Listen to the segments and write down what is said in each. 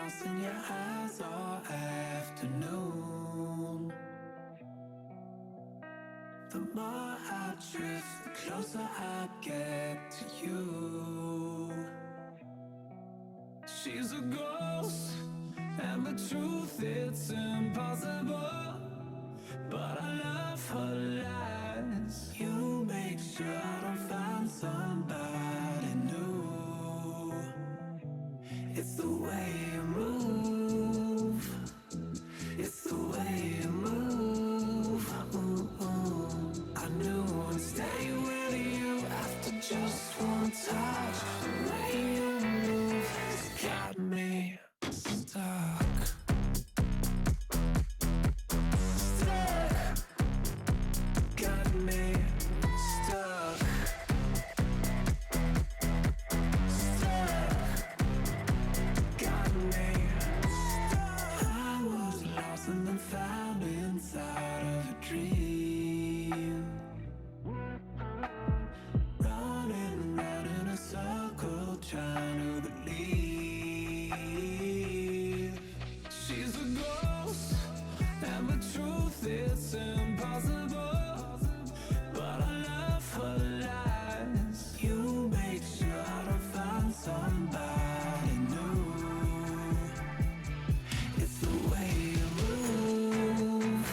lost in your eyes all afternoon. The more I drift, the closer I get to you. She's a ghost, and the truth, it's impossible. But I love her lies. You make sure I don't find somebody new. It's the way you move. It's the way you move. I knew I'd stay with you after just one touch. The way you move has got me stuck. Got me stuck. Got me stuck. I was lost and then found inside of a dream. Running round in a circle, trying to believe. She's a ghost, and the truth, it's impossible. But I love her lies. You make sure I don't find somebody new. It's the way you move.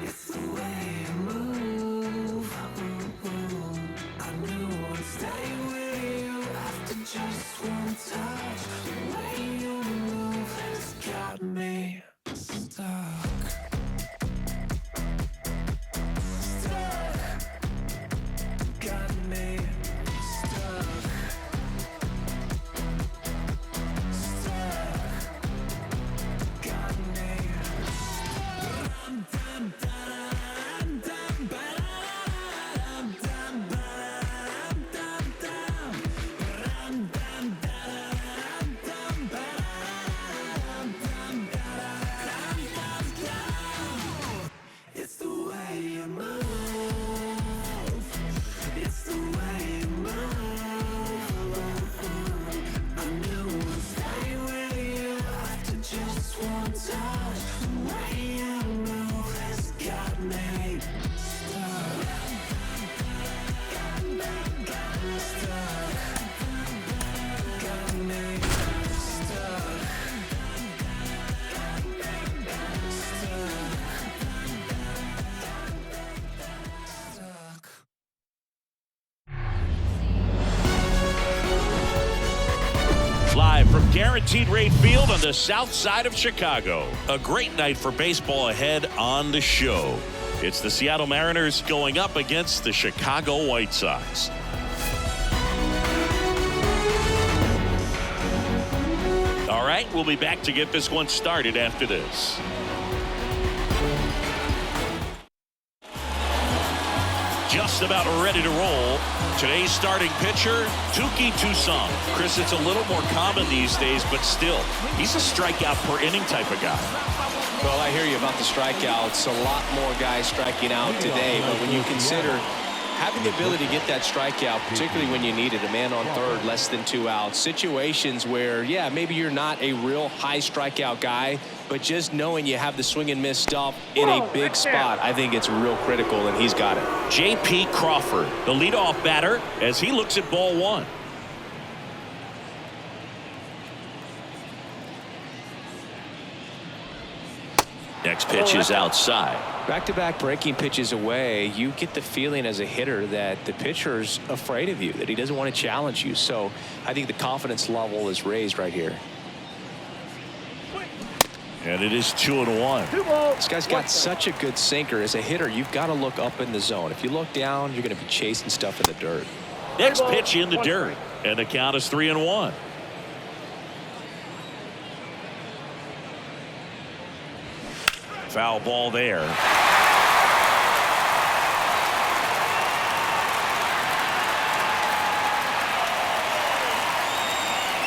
It's the way you move. I knew I'd stay with you after just one touch. The way you move has got me stuck. Got me stuck. Got me. It's the way you move. It's the way you move. I knew I'd stay with you after just one touch. The way you move has got me stuck. Got me stuck. Got me stuck. Stuck. Live from Guaranteed Rate Field on the south side of Chicago. A great night for baseball ahead on the show. It's the Seattle Mariners going up against the Chicago White Sox. All right, we'll be back to get this one started after this. Just about ready to roll. Today's starting pitcher, Touki Toussaint. Chris, it's a little more common these days, but still, he's a strikeout per inning type of guy. Well, I hear you about the strikeouts. A lot more guys striking out today, but when you consider having the ability to get that strikeout, particularly when you need it, a man on third, less than 2 outs, situations where, yeah, maybe you're not a real high strikeout guy, but just knowing you have the swing and miss stuff in a big spot, I think it's real critical, and he's got it. J.P. Crawford, the leadoff batter, as he looks at ball one. Next pitch is outside. Back-to-back breaking pitches away, you get the feeling as a hitter that the pitcher's afraid of you, that he doesn't want to challenge you. So I think the confidence level is raised right here. And it is 2-1. This guy's got such a good sinker. As a hitter, you've got to look up in the zone. If you look down, you're going to be chasing stuff in the dirt. Next pitch in the dirt, and the count is 3-1. Foul ball there.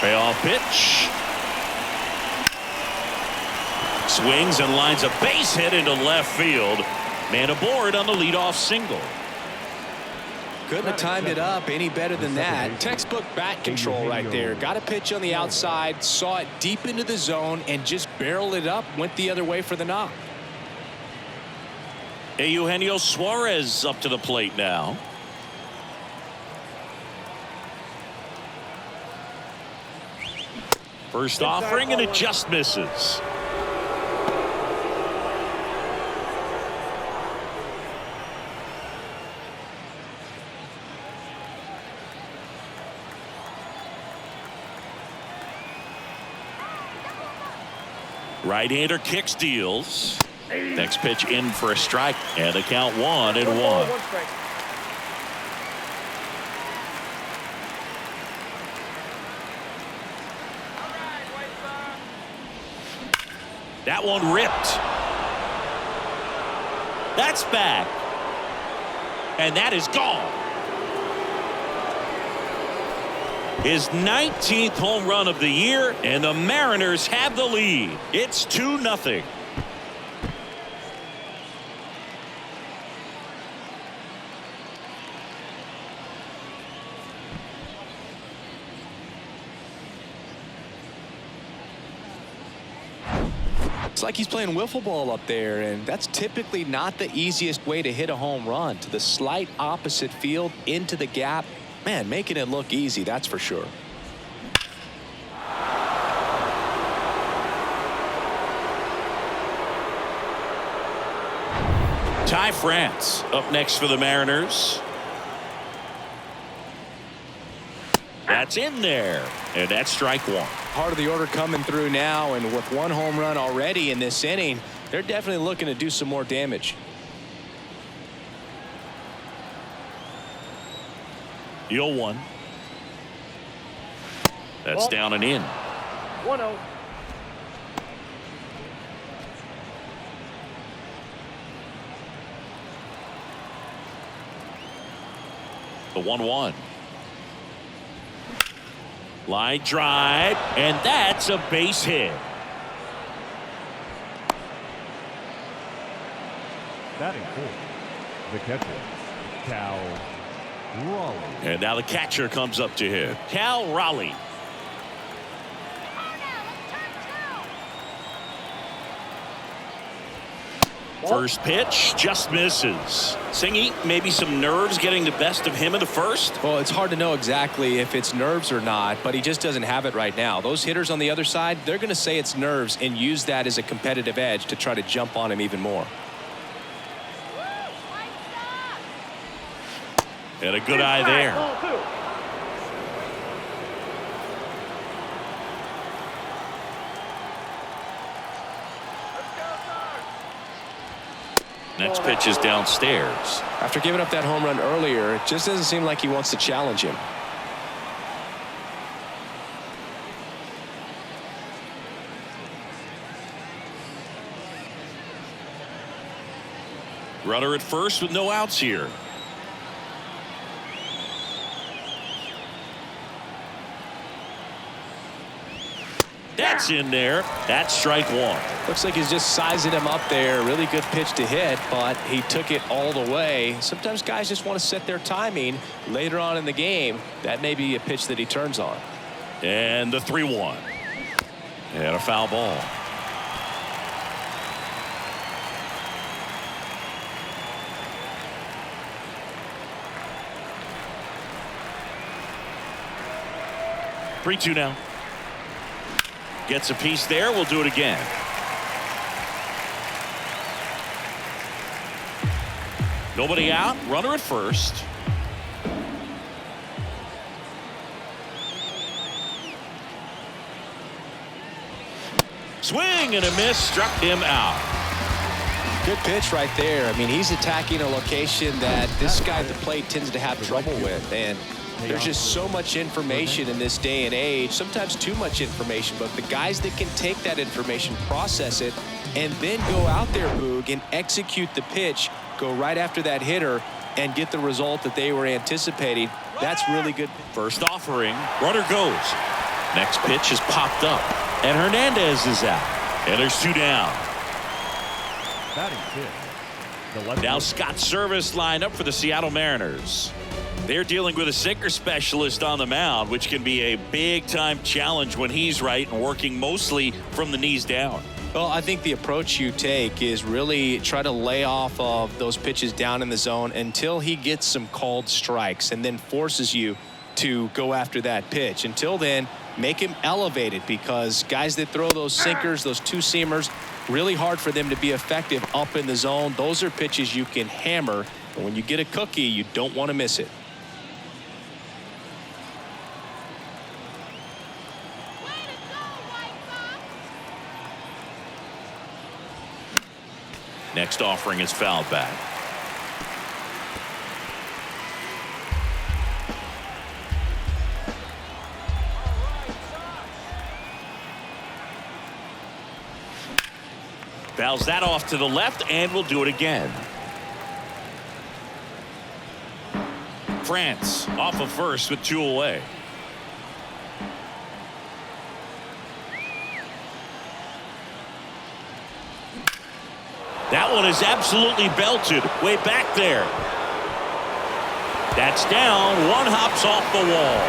Payoff pitch. Swings and lines a base hit into left field. Man aboard on the leadoff single. Couldn't have timed it up any better than that. Textbook bat control right there. Got a pitch on the outside, saw it deep into the zone, and just barreled it up, went the other way for the knock. Eugenio Suarez up to the plate now. First offering, and it just misses. Right-hander kicks, deals. Next pitch in for a strike, and the count 1-1. That one ripped. That's back. And that is gone. His 19th home run of the year, and the Mariners have the lead. It's 2-0. It's like he's playing wiffle ball up there, and that's typically not the easiest way to hit a home run. To the slight opposite field, into the gap. Man, making it look easy, that's for sure. Ty France up next for the Mariners. That's in there, and that's strike one. Part of the order coming through now, and with one home run already in this inning, they're definitely looking to do some more damage. The 0-1. That's down and in. 1-0. The 1-1. Line drive, and that's a base hit. Batting fourth, the catcher, Cal Raleigh. And now the catcher comes up to hit. Cal Raleigh. First pitch just misses. Singy, maybe some nerves getting the best of him in the first. Well, it's hard to know exactly if it's nerves or not, but he just doesn't have it right now. Those hitters on the other side, they're going to say it's nerves and use that as a competitive edge to try to jump on him even more. And a good eye there. Next pitch is downstairs. After giving up that home run earlier, it just doesn't seem like he wants to challenge him. Runner at first with no outs here. That's in there. That's strike one. Looks like he's just sizing him up there. Really good pitch to hit, but he took it all the way. Sometimes guys just want to set their timing later on in the game. That may be a pitch that he turns on. And the 3-1. And a foul ball. Three-two now. Gets a piece there. We'll do it again. Nobody out. Runner at first. Swing and a miss. Struck him out. Good pitch right there. I mean, he's attacking a location that this guy at the plate tends to have trouble with. And there's just so much information in this day and age, sometimes too much information, but the guys that can take that information, process it, and then go out there, Boog, and execute the pitch, go right after that hitter, and get the result that they were anticipating, that's really good. First offering, runner goes. Next pitch is popped up, and Hernandez is out. And there's two down. Batting fifth, the left. Now Scott Service lined up for the Seattle Mariners. They're dealing with a sinker specialist on the mound, which can be a big-time challenge when he's right and working mostly from the knees down. Well, I think the approach you take is really try to lay off of those pitches down in the zone until he gets some called strikes and then forces you to go after that pitch. Until then, make him elevated, because guys that throw those sinkers, those two-seamers, really hard for them to be effective up in the zone. Those are pitches you can hammer. And when you get a cookie, you don't want to miss it. Next offering is fouled back. Fouls that off to the left, and will do it again. France off of first with 2 away. That one is absolutely belted way back there. That's down. One hops off the wall.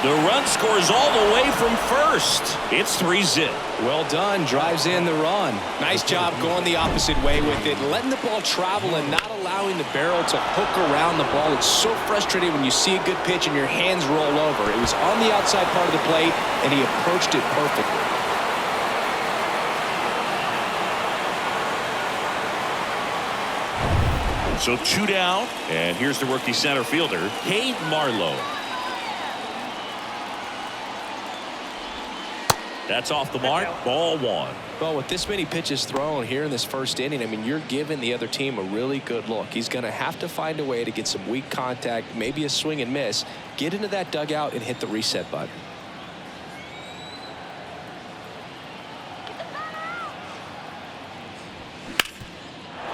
The run scores all the way from first. It's 3-zip. Well done. Drives in the run. Nice job going the opposite way with it, letting the ball travel and not allowing the barrel to hook around the ball. It's so frustrating when you see a good pitch and your hands roll over. It was on the outside part of the plate, and he approached it perfectly. So 2 down, and here's the rookie center fielder, Cade Marlowe. That's off the mark. Ball 1. Well, with this many pitches thrown here in this first inning, I mean, you're giving the other team a really good look. He's going to have to find a way to get some weak contact, maybe a swing and miss, get into that dugout and hit the reset button.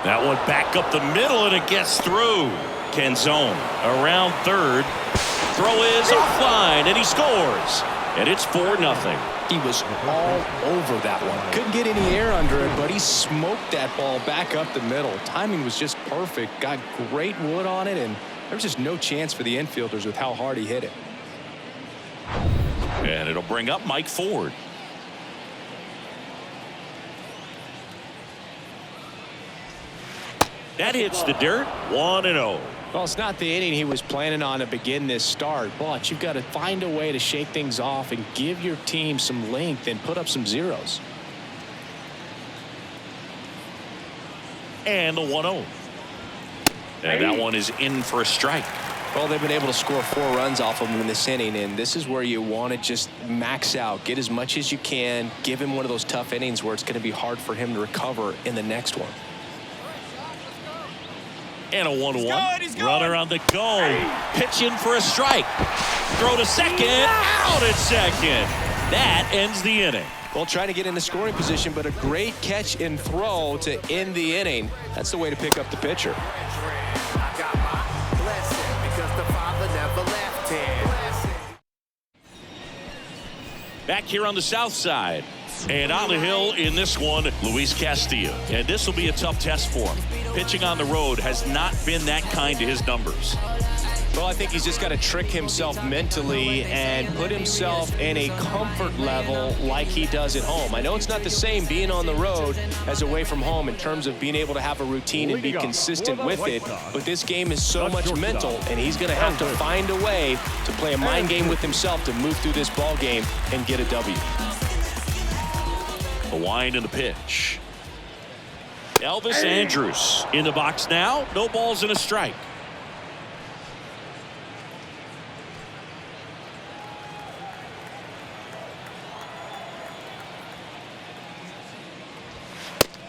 That one back up the middle, and it gets through. Canzone around third. Throw is offline, and he scores. And it's 4-0. He was all over that one. Couldn't get any air under it, but he smoked that ball back up the middle. Timing was just perfect. Got great wood on it, and there was just no chance for the infielders with how hard he hit it. And it'll bring up Mike Ford. That hits the dirt. 1-0. Well, it's not the inning he was planning on to begin this start, but you've got to find a way to shake things off and give your team some length and put up some zeros. And the 1-0. And that one is in for a strike. Well, they've been able to score 4 runs off of him in this inning, and this is where you want to just max out, get as much as you can, give him one of those tough innings where it's going to be hard for him to recover in the next one. And a 1-1. Runner on the go. Pitching for a strike. Throw to second. Out at second. That ends the inning. Well, trying to get in the scoring position, but a great catch and throw to end the inning. That's the way to pick up the pitcher. Back here on the south side. And on the hill in this one, Luis Castillo. And this will be a tough test for him. Pitching on the road has not been that kind to his numbers. Well, I think he's just got to trick himself mentally and put himself in a comfort level like he does at home. I know it's not the same being on the road as away from home in terms of being able to have a routine and be consistent with it, but this game is so much mental, and he's going to have to find a way to play a mind game with himself to move through this ball game and get a W. The wind and the pitch. Elvis Andrus in the box now. No balls and a strike.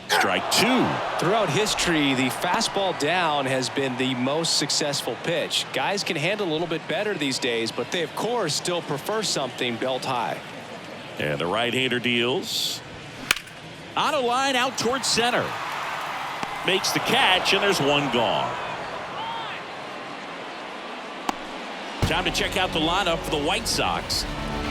Strike 2. Throughout history, the fastball down has been the most successful pitch. Guys can handle a little bit better these days, but they, of course, still prefer something belt high. And the right-hander deals. On a line out towards center. Makes the catch, and there's one gone. Time to check out the lineup for the White Sox.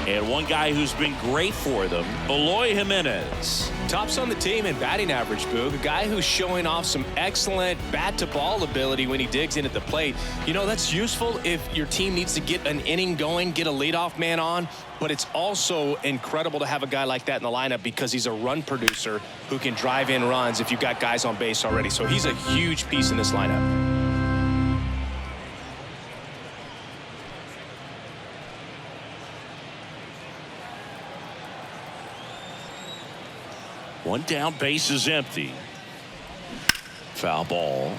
And one guy who's been great for them, Eloy Jimenez. Tops on the team in batting average, Boog. A guy who's showing off some excellent bat-to-ball ability when he digs in at the plate. You know, that's useful if your team needs to get an inning going, get a leadoff man on. But it's also incredible to have a guy like that in the lineup because he's a run producer who can drive in runs if you've got guys on base already. So he's a huge piece in this lineup. One down, base is empty. Foul ball.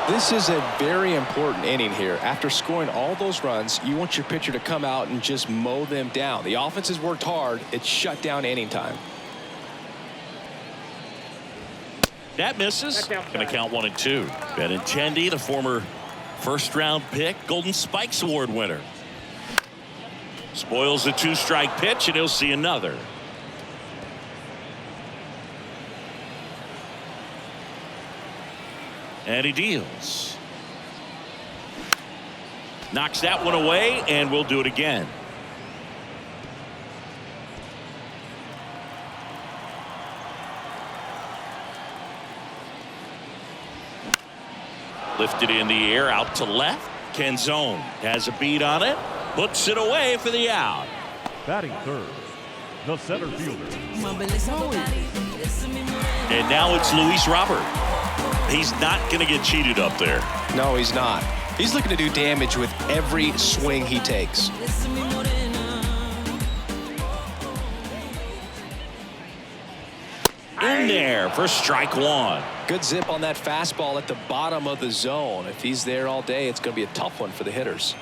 This is a very important inning here. After scoring all those runs, you want your pitcher to come out and just mow them down. The offense has worked hard. It's shut down inning time. That misses. Going to count 1-2. Benintendi, the former first-round pick, Golden Spikes Award winner. Spoils the 2-strike pitch, and he'll see another. And he deals. Knocks that one away, and we'll do it again. Lifted in the air, out to left. Canzone has a beat on it. Puts it away for the out. Batting third, the center fielder. And now it's Luis Robert. He's not going to get cheated up there. No, he's not. He's looking to do damage with every swing he takes. In there for strike one. Good zip on that fastball at the bottom of the zone. If he's there all day, it's going to be a tough one for the hitters.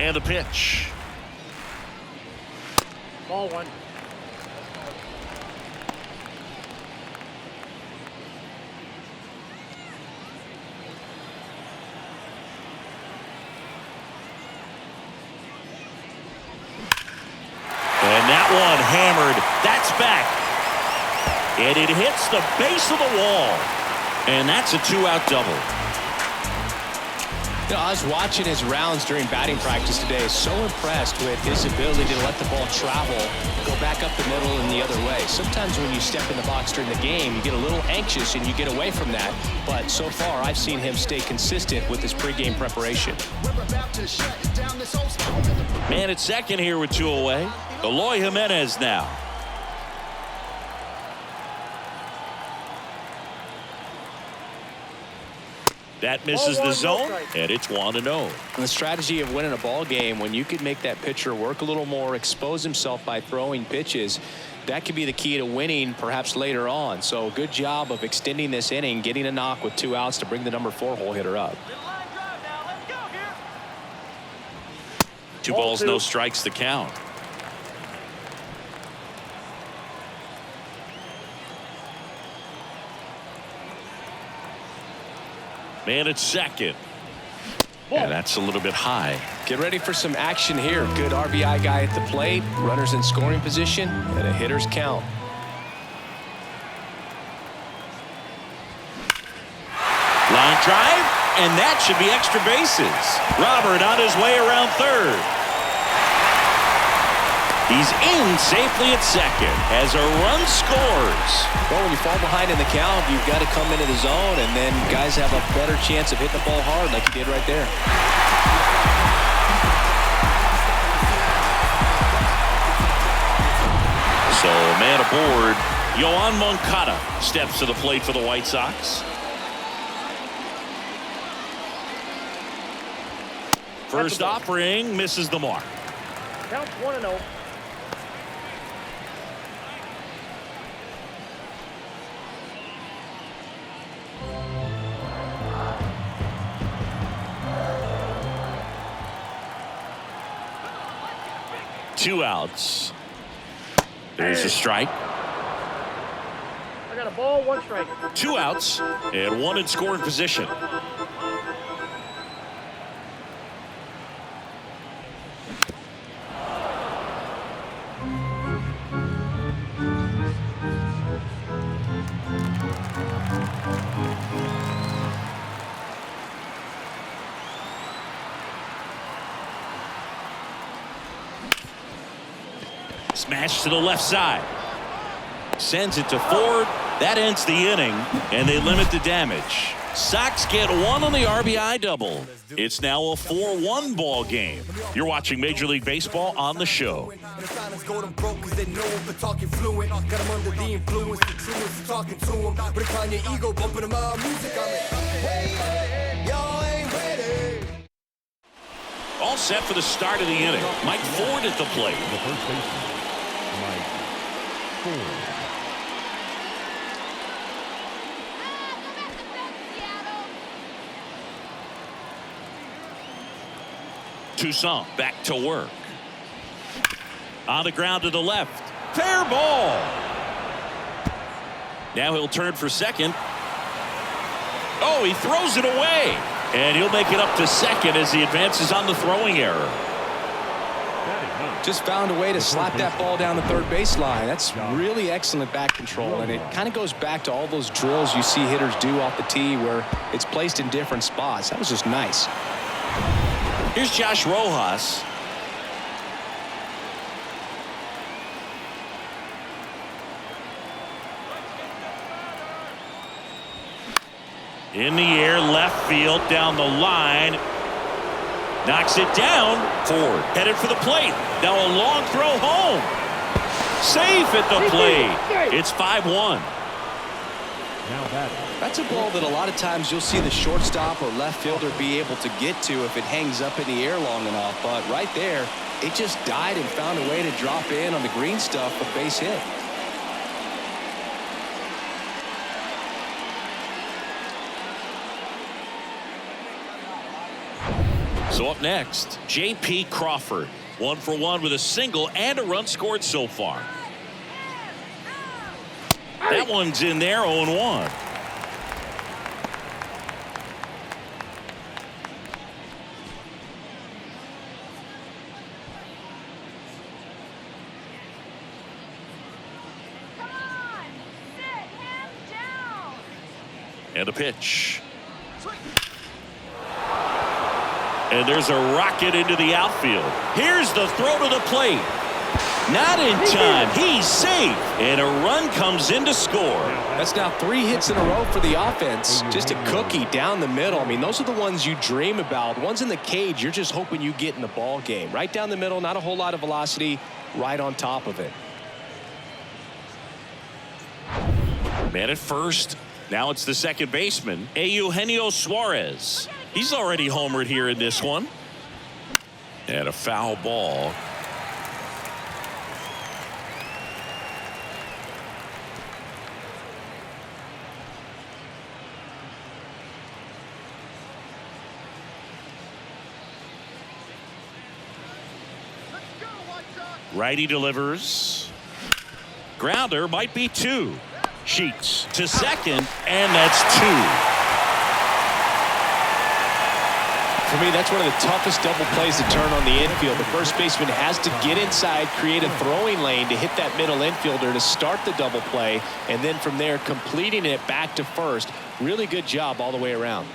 And a pitch. Ball one. And that one hammered. That's back. And it hits the base of the wall. And that's a 2-out double. You know, I was watching his rounds during batting practice today. So impressed with his ability to let the ball travel, go back up the middle and the other way. Sometimes when you step in the box during the game, you get a little anxious and you get away from that. But so far, I've seen him stay consistent with his pregame preparation. Man at second here with 2 away. Eloy Jimenez now. That misses the zone, and it's 1-0. The strategy of winning a ball game, when you could make that pitcher work a little more, expose himself by throwing pitches, that could be the key to winning perhaps later on. So good job of extending this inning, getting a knock with 2 outs to bring the number 4 hole hitter up. 2 balls, no strikes to count. Man at second. And that's a little bit high. Get ready for some action here. Good RBI guy at the plate, runners in scoring position, and a hitter's count. Line drive, and that should be extra bases. Robert on his way around third. He's in safely at second as a run scores. Well, when you fall behind in the count, you've got to come into the zone, and then guys have a better chance of hitting the ball hard like he did right there. So, man aboard. Yoan Moncada steps to the plate for the White Sox. First offering misses the mark. Count 1-0. Two outs. There's a strike. I got a ball, 1 strike. 2 outs and 1 in scoring position. Smash to the left side. Sends it to Ford. That ends the inning, and they limit the damage. Sox get one on the RBI double. It's now a 4-1 ball game. You're watching Major League Baseball on the show. All set for the start of the inning. Mike Ford at the plate. The first baseman, Mike Ford. Toussaint back to work. On the ground to the left. Fair ball. Now he'll turn for second. Oh, he throws it away. And he'll make it up to second as he advances on the throwing error. Just found a way to slap that ball down the third baseline. That's really excellent back control, and it kind of goes back to all those drills you see hitters do off the tee where it's placed in different spots. That was just nice. Here's Josh Rojas. In the air, left field, down the line. Knocks it down. Ford headed for the plate. Now a long throw home. Safe at the plate. It's 5-1. Now batting. That's a ball that a lot of times you'll see the shortstop or left fielder be able to get to if it hangs up in the air long enough. But right there, it just died and found a way to drop in on the green stuff for base hit. So up next, J.P. Crawford. 1 for 1 with a single and a run scored so far. That one's in there, 0-1. And a pitch. And there's a rocket into the outfield. Here's the throw to the plate. Not in time. He's safe. And a run comes in to score. That's now 3 hits in a row for the offense. Just a cookie down the middle. I mean, those are the ones you dream about. The ones in the cage, you're just hoping you get in the ball game. Right down the middle, not a whole lot of velocity, right on top of it. Man at first. Now it's the second baseman, Eugenio Suarez. He's already homered here in this one. And a foul ball. Righty delivers. Grounder might be 2. Sheets to second, and that's 2. For me, that's one of the toughest double plays to turn on the infield. The first baseman has to get inside, create a throwing lane to hit that middle infielder to start the double play, and then from there completing it back to first. Really good job all the way around.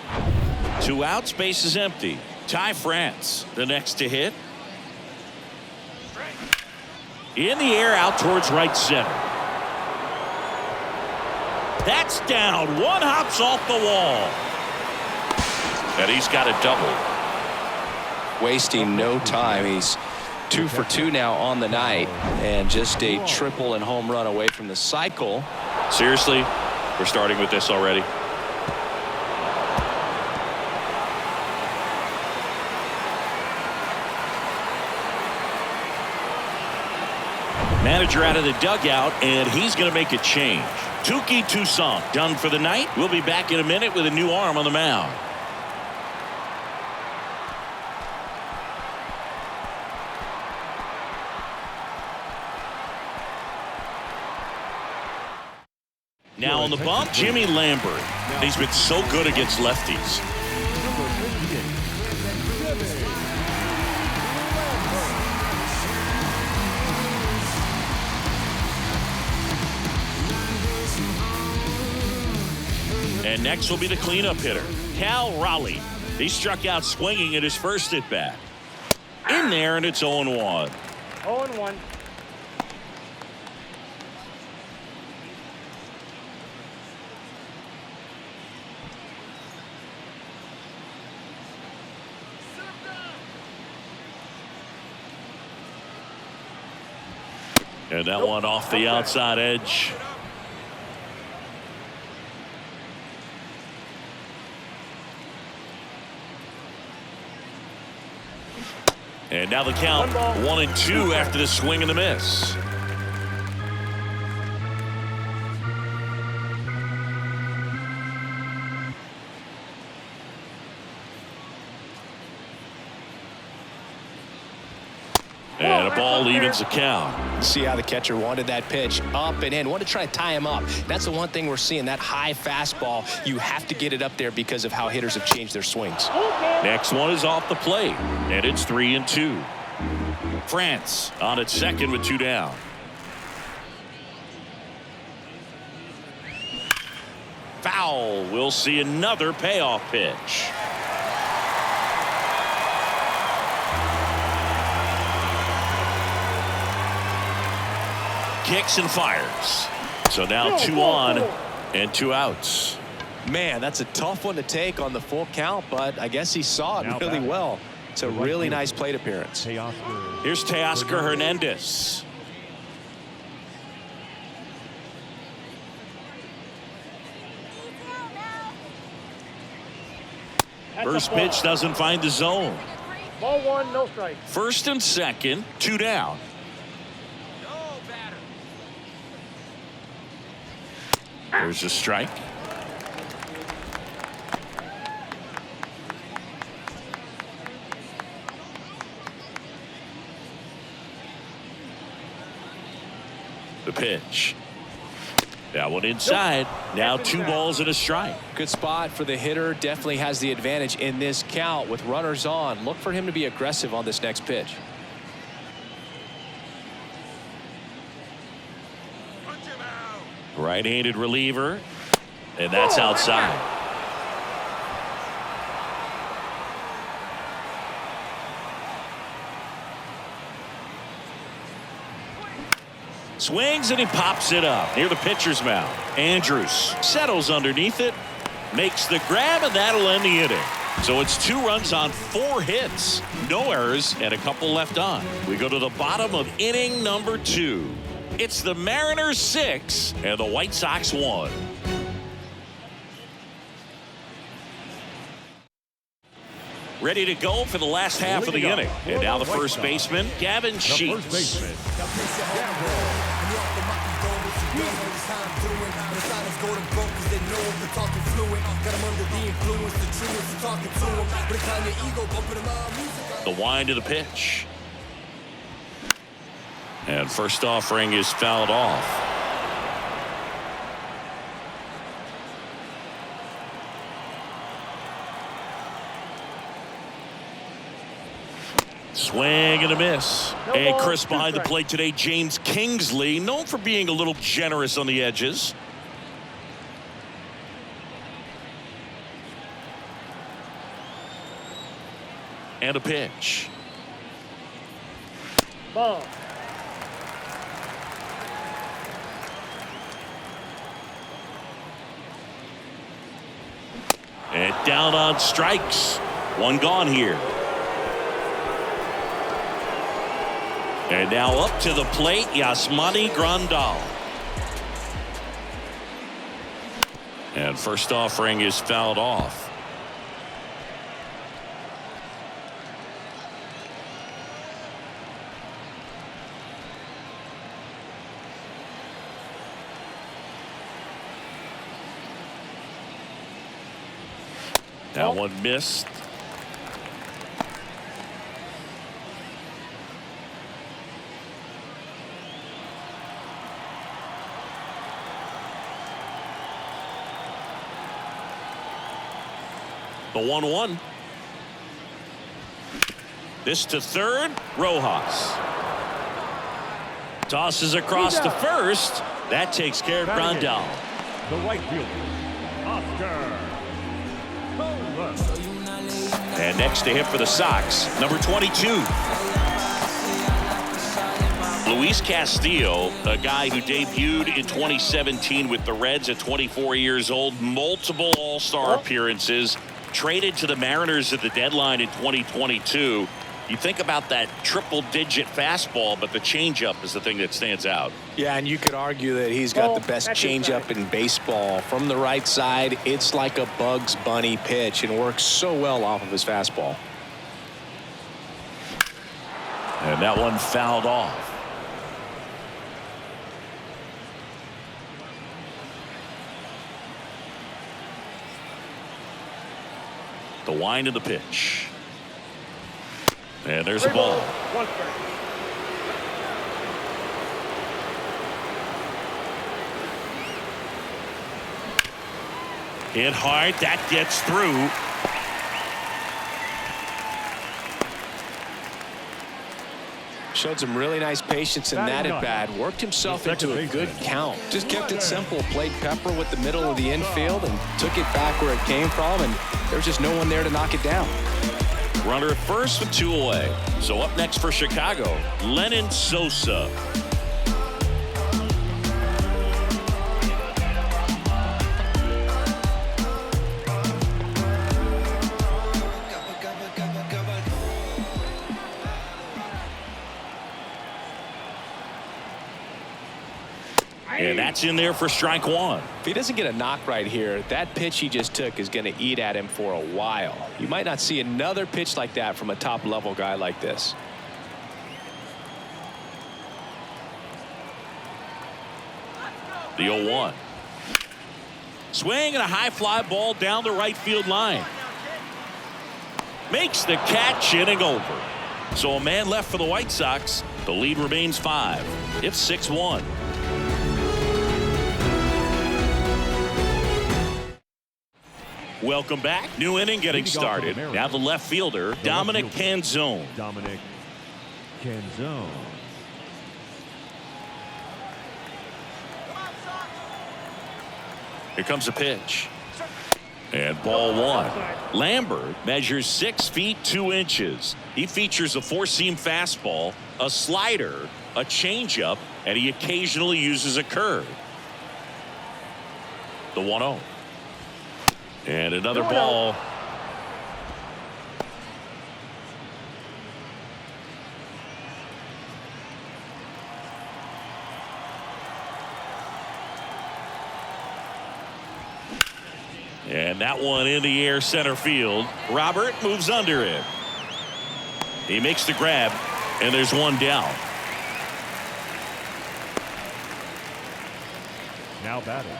2 outs, base is empty. Ty France, the next to hit. In the air, out towards right center. That's down. 1 hops off the wall. And he's got a double. Wasting no time. He's 2 for 2 now on the night, and just a triple and home run away from the cycle. Seriously, we're starting with this already. Manager out of the dugout, and he's going to make a change. Touki Toussaint done for the night. We'll be back in a minute with a new arm on the mound. Now on the bump, Jimmy Lambert. He's been so good against lefties. And next will be the cleanup hitter, Cal Raleigh. He struck out swinging at his first at bat. In there, and it's 0-1. 0-1. And that one off the outside edge. And now the count 1-2 after the swing and the miss. And a ball evens the count. See how the catcher wanted that pitch up and in. Wanted to try to tie him up. That's the one thing we're seeing, that high fastball. You have to get it up there because of how hitters have changed their swings. Next one is off the plate, and it's 3-2. France on at second with 2 down. Foul. We'll see another payoff pitch. Kicks and fires. So now 2 on and 2 outs. Man, that's a tough one to take on the full count, but I guess he saw it really well. It's a really nice plate appearance. Here's Teoscar Hernandez. First pitch doesn't find the zone. Ball 1, no strike. First and second, 2 down. There's a strike. The pitch. That one inside. Now 2 balls and a strike. Good spot for the hitter. Definitely has the advantage in this count with runners on. Look for him to be aggressive on this next pitch. Right-handed reliever, and that's outside. Swings and he pops it up near the pitcher's mound. Andrews settles underneath it, makes the grab, and that'll end the inning. So it's 2 runs on 4 hits, no errors, and a couple left on. We go to the bottom of inning number 2. It's the Mariners 6 and the White Sox 1. Ready to go for the last half of the inning. And now the first baseman, Gavin Sheets. The wind of the pitch. And first offering is fouled off. Swing and a miss. And Chris behind the plate today, James Kingsley, known for being a little generous on the edges. And a pitch. Ball. And down on strikes. 1 gone here. And now up to the plate, Yasmani Grandal. And first offering is fouled off. That one missed. The 1-1. This to third, Rojas. Tosses across to first. That takes care of Grandal. The right fielder, Oscar. And next to hit for the Sox, number 22. Luis Castillo, a guy who debuted in 2017 with the Reds at 24 years old, multiple all-star appearances, traded to the Mariners at the deadline in 2022. You think about that triple-digit fastball, but the changeup is the thing that stands out. Yeah, and you could argue that he's got the best changeup in baseball. From the right side, it's like a Bugs Bunny pitch and works so well off of his fastball. And that one fouled off. The wind of the pitch. And there's the ball. Hit hard. That gets through. Showed some really nice patience in that at bat. Worked himself into a good count. Just kept it simple. Played pepper with the middle of the infield and took it back where it came from. And there was just no one there to knock it down. Runner at first with 2 away. So up next for Chicago, Lenyn Sosa. And that's in there for strike one. If he doesn't get a knock right here, that pitch he just took is going to eat at him for a while. You might not see another pitch like that from a top-level guy like this. The 0-1. Swing and a high fly ball down the right field line. Makes the catch, inning over. So a man left for the White Sox. The lead remains 5. It's 6-1. Welcome back. New inning getting started. Now the left fielder, Dominic Canzone. Dominic Canzone. Here comes a pitch. And ball one. Lambert measures 6 feet 2 inches. He features a 4-seam fastball, a slider, a changeup, and he occasionally uses a curve. The 1-0. And another ball. And that one in the air center field. Robert moves under it. He makes the grab, and there's one down. Now batting,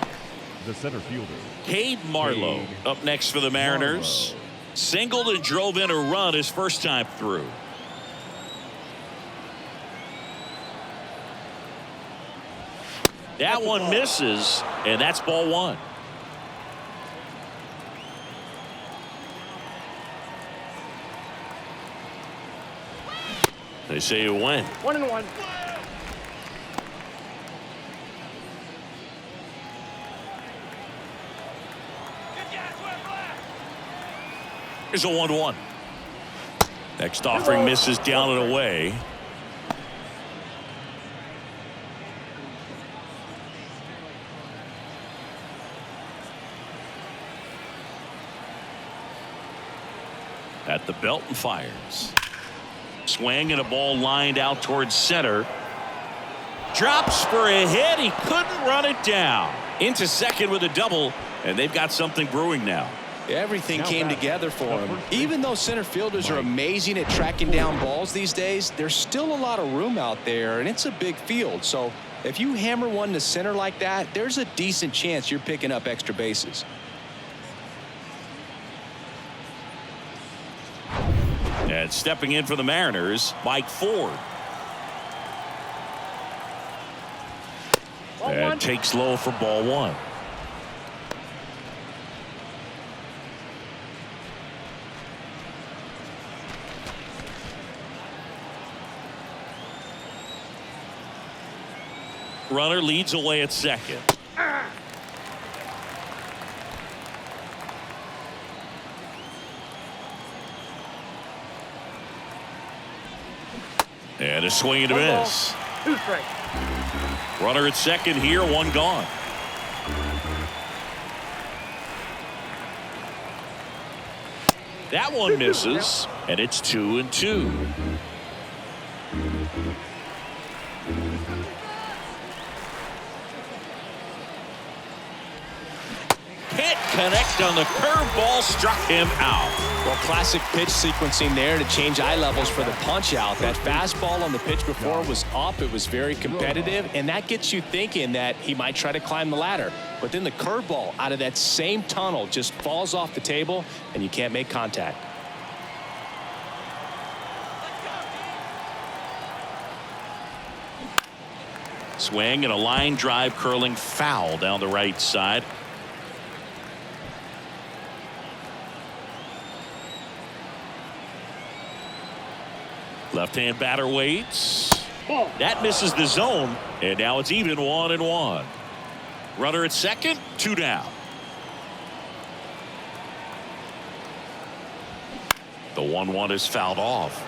the center fielder, Cade Marlowe up next for the Mariners. Singled and drove in a run his first time through. That one misses, and that's ball one. They say you win. 1-1. Here's a 1-1. Next offering misses down and away. At the belt and fires. Swing and a ball lined out towards center. Drops for a hit. He couldn't run it down. Into second with a double, and they've got something brewing now. Everything came together for him. Even though center fielders are amazing at tracking down balls these days, there's still a lot of room out there, and it's a big field. So if you hammer one to center like that, there's a decent chance you're picking up extra bases. And stepping in for the Mariners, Mike Ford. And takes low for ball one. Runner leads away at second. And a swing and a miss. 2 strikes. Runner at second here, one gone. That one misses. And it's 2-2. Can't connect on the curveball, struck him out. Well, classic pitch sequencing there to change eye levels for the punch out. That fastball on the pitch before was up. It was very competitive, and that gets you thinking that he might try to climb the ladder. But then the curveball out of that same tunnel just falls off the table, and you can't make contact. Swing and a line drive curling foul down the right side. Left-hand batter waits. That misses the zone, and now it's even 1-1. Runner at second, 2 down. The 1-1 is fouled off.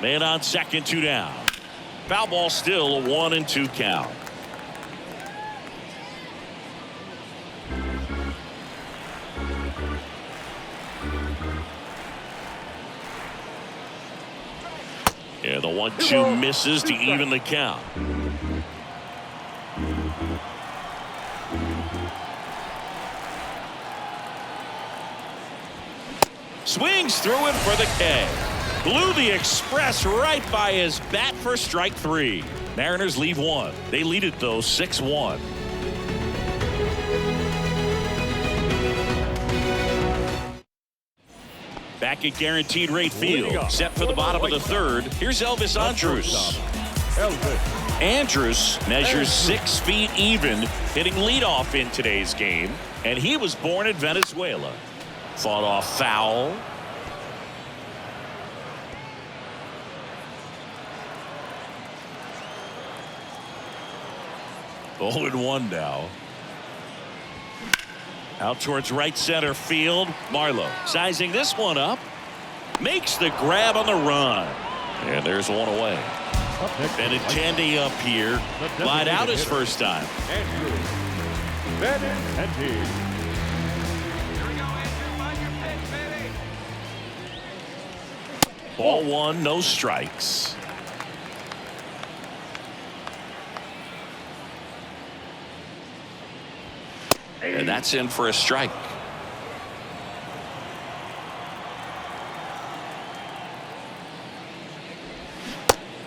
Man on second, 2 down. Foul ball, still a 1-2 count. Yeah, the 1-2 misses to even the count. Swings through it for the K. Blew the express right by his bat for strike 3. Mariners leave 1. They lead it though 6-1. Back at Guaranteed Rate Field, set for the bottom of the third. Here's Elvis Andrus. Andrus measures 6 feet even, hitting leadoff in today's game, and he was born in Venezuela. Fought off foul. Oh, and 1 now. Out towards right center field. Marlowe sizing this one up. Makes the grab on the run. And there's 1 away. Benintendi up here. Lied out his first time. Ball 1, no strikes. And that's in for a strike.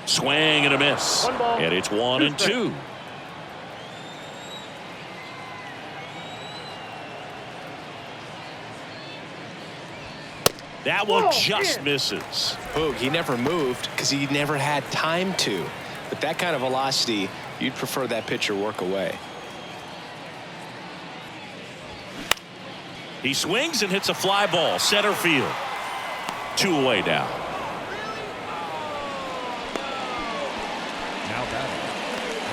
Swing and a miss. And it's 1-2. That one just misses. Oh, he never moved because he never had time to. But that kind of velocity, you'd prefer that pitcher work away. He swings and hits a fly ball, center field. 2 away now. Now batting,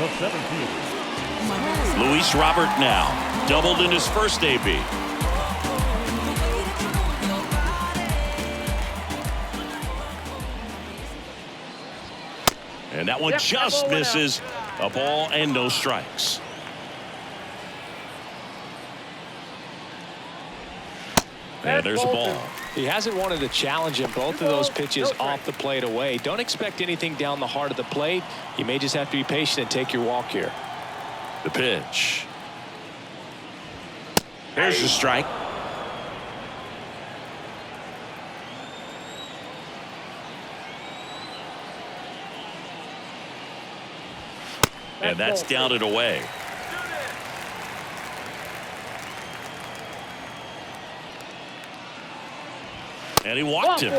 the 7th fielder, Luis Robert now doubled in his first AB. And that one just misses. A ball and no strikes. And there's a ball. He hasn't wanted to challenge him. Both of those pitches off the plate away. Don't expect anything down the heart of the plate. You may just have to be patient and take your walk here. The pitch. There's the strike. And that's down and away. And he walked him.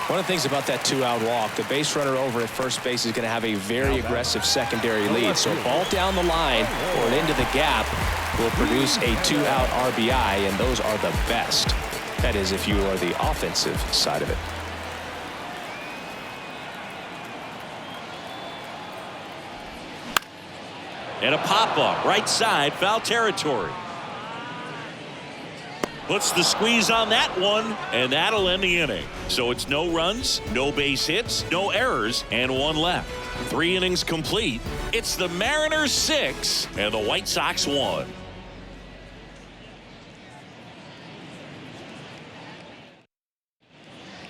One of the things about that 2-out walk, the base runner over at first base is going to have a very aggressive secondary lead. So a ball down the line or into the gap will produce a 2-out RBI, and those are the best. That is, if you are the offensive side of it. And a pop-up right side, foul territory. Puts the squeeze on that one, and that'll end the inning. So it's no runs, no base hits, no errors, and one left. 3 innings complete. It's the Mariners 6 and the White Sox 1.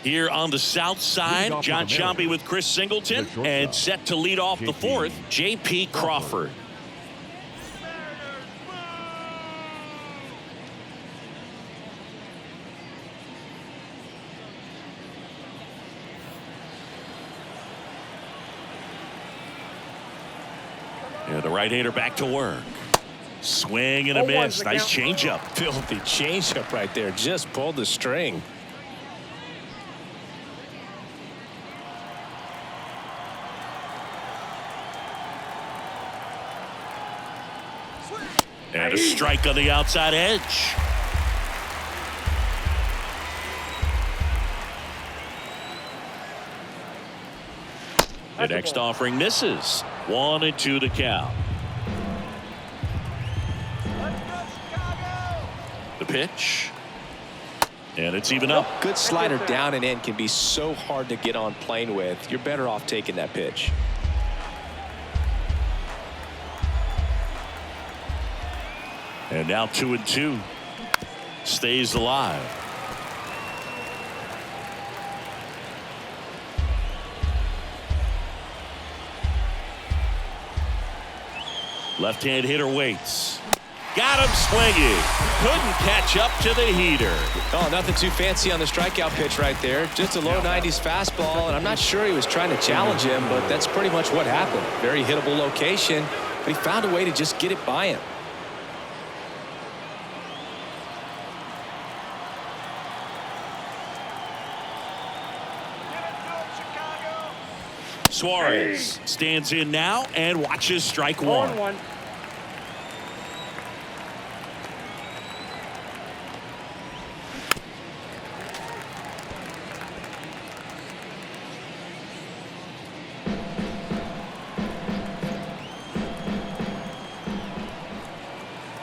Here on the south side, John Sciambi with Chris Singleton, and set to lead off the 4th, J.P. Crawford. Yeah, the right-hander back to work. Swing and a miss. Nice changeup. Filthy changeup right there. Just pulled the string. And a strike on the outside edge. The next offering misses. 1-2 the count. The pitch. And it's even up. Good slider down and in can be so hard to get on plane with. You're better off taking that pitch. And now 2-2. Stays alive. Left-hand hitter waits. Got him swinging. Couldn't catch up to the heater. Oh, nothing too fancy on the strikeout pitch right there. Just a low 90s fastball, and I'm not sure he was trying to challenge him, but that's pretty much what happened. Very hittable location, but he found a way to just get it by him. Suarez stands in now and watches strike one. 1-1.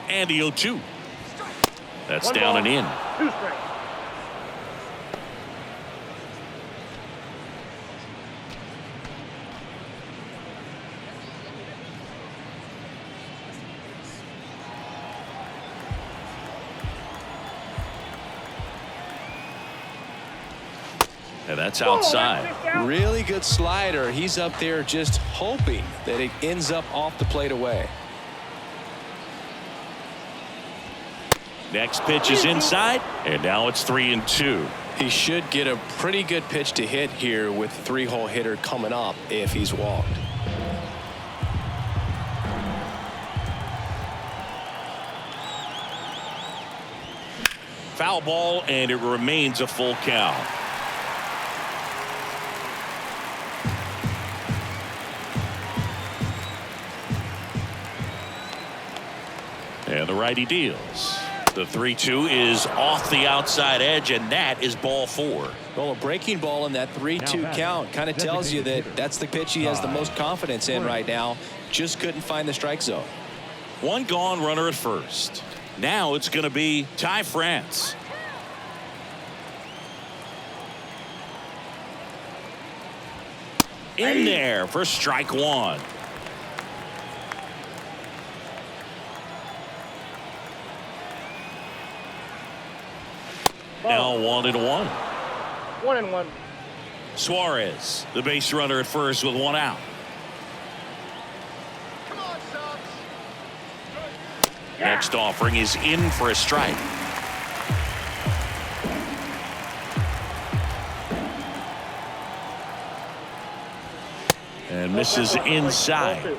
And the 0-2. That's down and in. 2 strikes. And that's outside. Really good slider. He's up there just hoping that it ends up off the plate away. Next pitch is inside, and now it's 3-2. He should get a pretty good pitch to hit here with the 3-hole hitter coming up if he's walked. Foul ball, and it remains a full count. And the righty deals. The 3-2 is off the outside edge, and that is ball 4. Well, a breaking ball in that 3-2 count kind of tells you that that's the pitch he has the most confidence in right now. Just couldn't find the strike zone. One gone, runner at first. Now it's going to be Ty France. In there for strike one. Now 1-1. 1-1. Suarez, the base runner at first with one out. Next offering is in for a strike. And misses inside.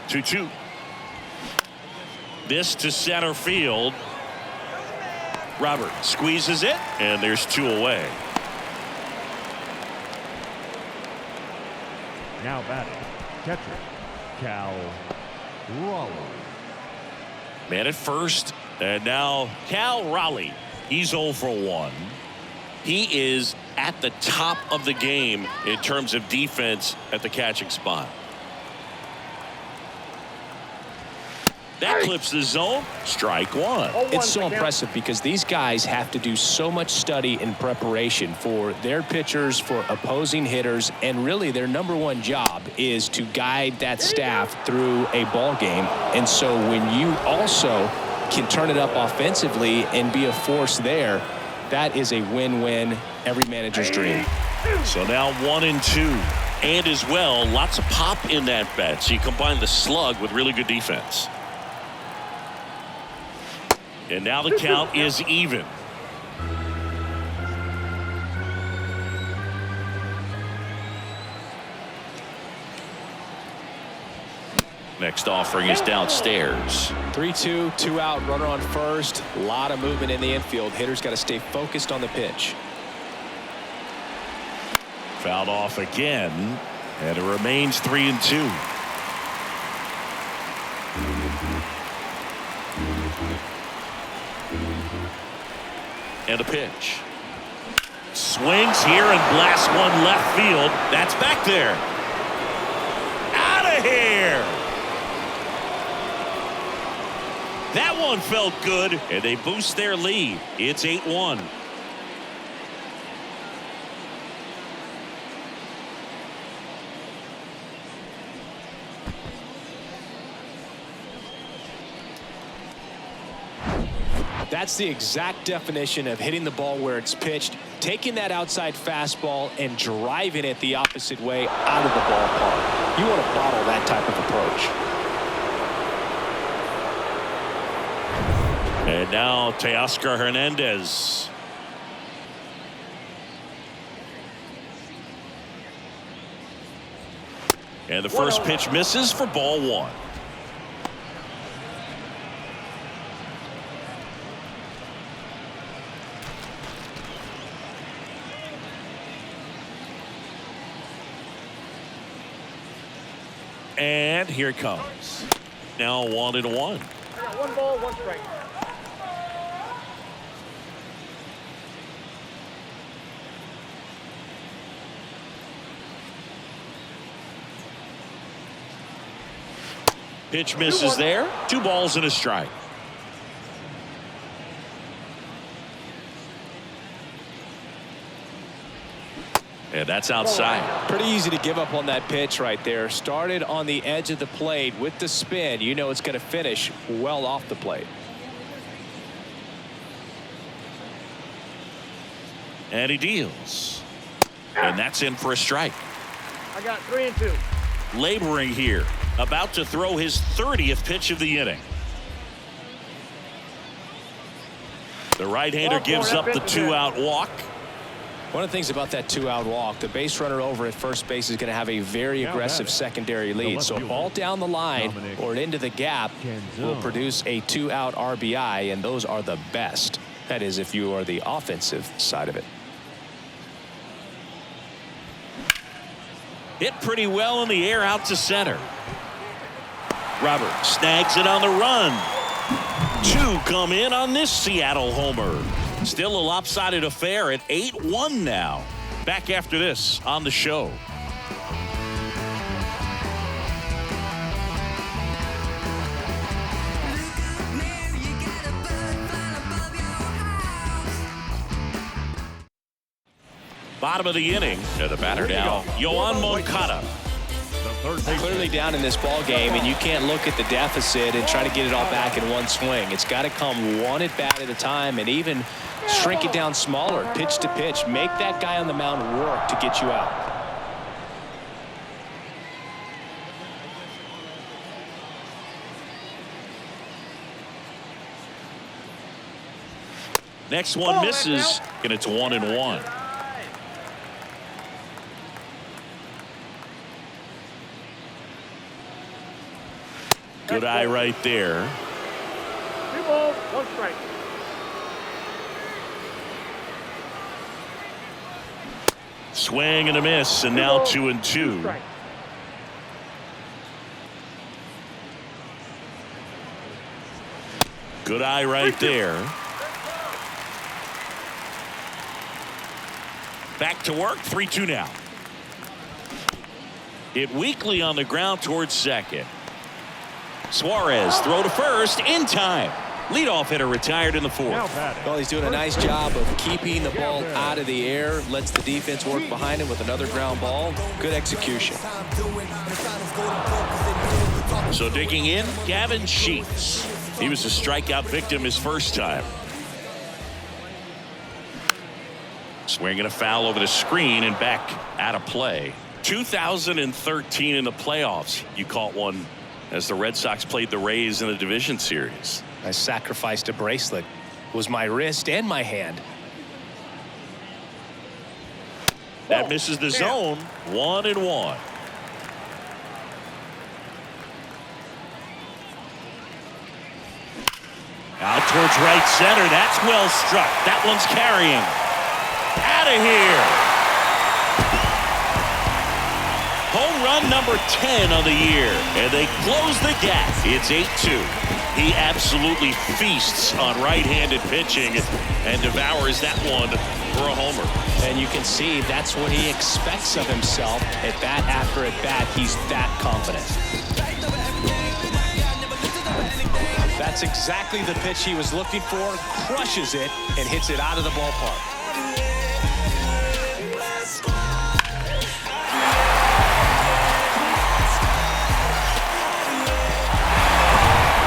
2-2. This to center field. Robert squeezes it, and there's 2 away. Now batting, catcher, Cal Raleigh. Man at first, and now Cal Raleigh. He's 0 for 1. He is at the top of the game in terms of defense at the catching spot. That clips the zone. Strike one. It's so impressive because these guys have to do so much study and preparation for their pitchers, for opposing hitters, and really their number one job is to guide that staff through a ball game. And so when you also can turn it up offensively and be a force there, that is a win-win, every manager's dream. So now 1-2. And as well, lots of pop in that bat. So you combine the slug with really good defense. And now the count is even. Next offering is downstairs. 3-2, 2 out, runner on first. A lot of movement in the infield. Hitters got to stay focused on the pitch. Fouled off again, and it remains 3-2. And a pitch. Swings here and blasts one left field. That's back there. Out of here. That one felt good, and they boost their lead. It's 8-1. That's the exact definition of hitting the ball where it's pitched, taking that outside fastball and driving it the opposite way out of the ballpark. You want to bottle that type of approach. And now Teoscar Hernandez. And the first pitch misses for ball one. And here it comes. Now 1-1. I got 1 ball, 1 strike. Pitch misses there. 2 balls and a strike. And that's outside. Pretty easy to give up on that pitch right there. Started on the edge of the plate with the spin. You know it's going to finish well off the plate. And he deals. And that's in for a strike. I got 3-2. Laboring here. About to throw his 30th pitch of the inning. The right-hander gives up the 2-out walk. One of the things about that 2-out walk, the base runner over at first base is going to have a very aggressive secondary lead. So a ball down the line or into the gap will produce a 2-out RBI, and those are the best. That is, if you are the offensive side of it. Hit pretty well in the air out to center. Robert snags it on the run. 2 come in on this Seattle homer. Still a lopsided affair at 8-1 now. Back after this on the show. Bottom of the inning. To the batter now, Yoan Moncada. Clearly down in this ball game, and you can't look at the deficit and try to get it all back in one swing. It's got to come one at bat at a time, and even shrink it down smaller, pitch to pitch. Make that guy on the mound work to get you out. Next one misses, and it's 1-1. Good eye right there. 2 balls, 1 strike. Swing and a miss, and now 2-2. Good eye right there. Back to work, 3-2 now. Hit weakly on the ground towards second. Suarez throw to first in time. Leadoff hitter retired in the fourth. Well, he's doing a nice job of keeping the ball out of the air. Lets the defense work behind him with another ground ball. Good execution. So digging in, Gavin Sheets. He was a strikeout victim his first time. Swinging a foul over the screen and back out of play. 2013 in the playoffs, you caught one as the Red Sox played the Rays in the division series. I sacrificed a bracelet. It was my wrist and my hand. That misses the zone. 1-1. Out towards right center. That's well struck. That one's carrying. Out of here. Home run number 10 on the year. And they close the gap. It's 8-2. He absolutely feasts on right-handed pitching and devours that one for a homer. And you can see that's what he expects of himself at bat after at bat. He's that confident. That's exactly the pitch he was looking for. Crushes it and hits it out of the ballpark.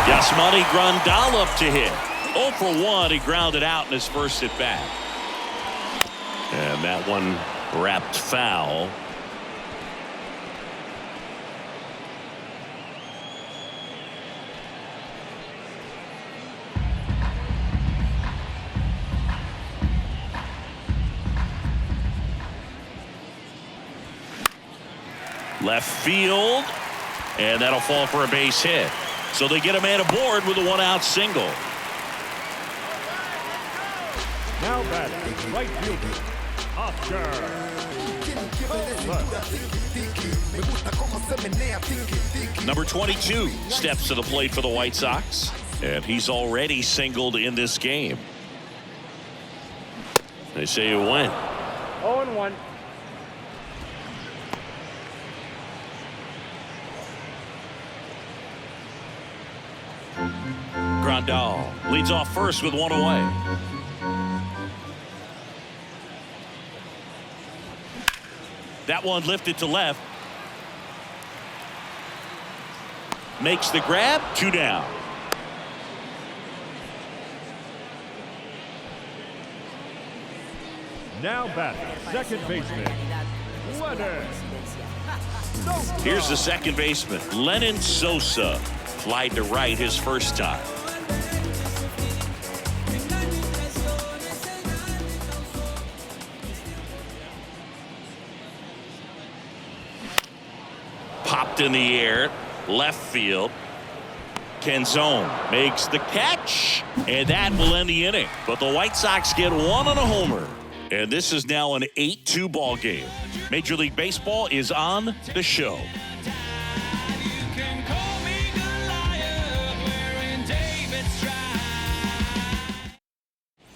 Yasmani Grandal up to hit. 0 for 1. He grounded out in his first at bat. And that one wrapped foul. Left field. And that'll fall for a base hit. So they get a man aboard with a one-out single. Now batting, right fielder, Oscar. Number 22 steps to the plate for the White Sox. And he's already singled in this game. They say it went. 0-1. Grandal leads off first with one away. That one lifted to left. Makes the grab. 2 down. Now batting, second baseman, Lennon. Here's the second baseman, Lennon Sosa. Flied to right his first time. Popped in the air, left field. Canzone makes the catch, and that will end the inning. But the White Sox get one on a homer, and this is now an 8-2 ball game. Major League Baseball is on the show.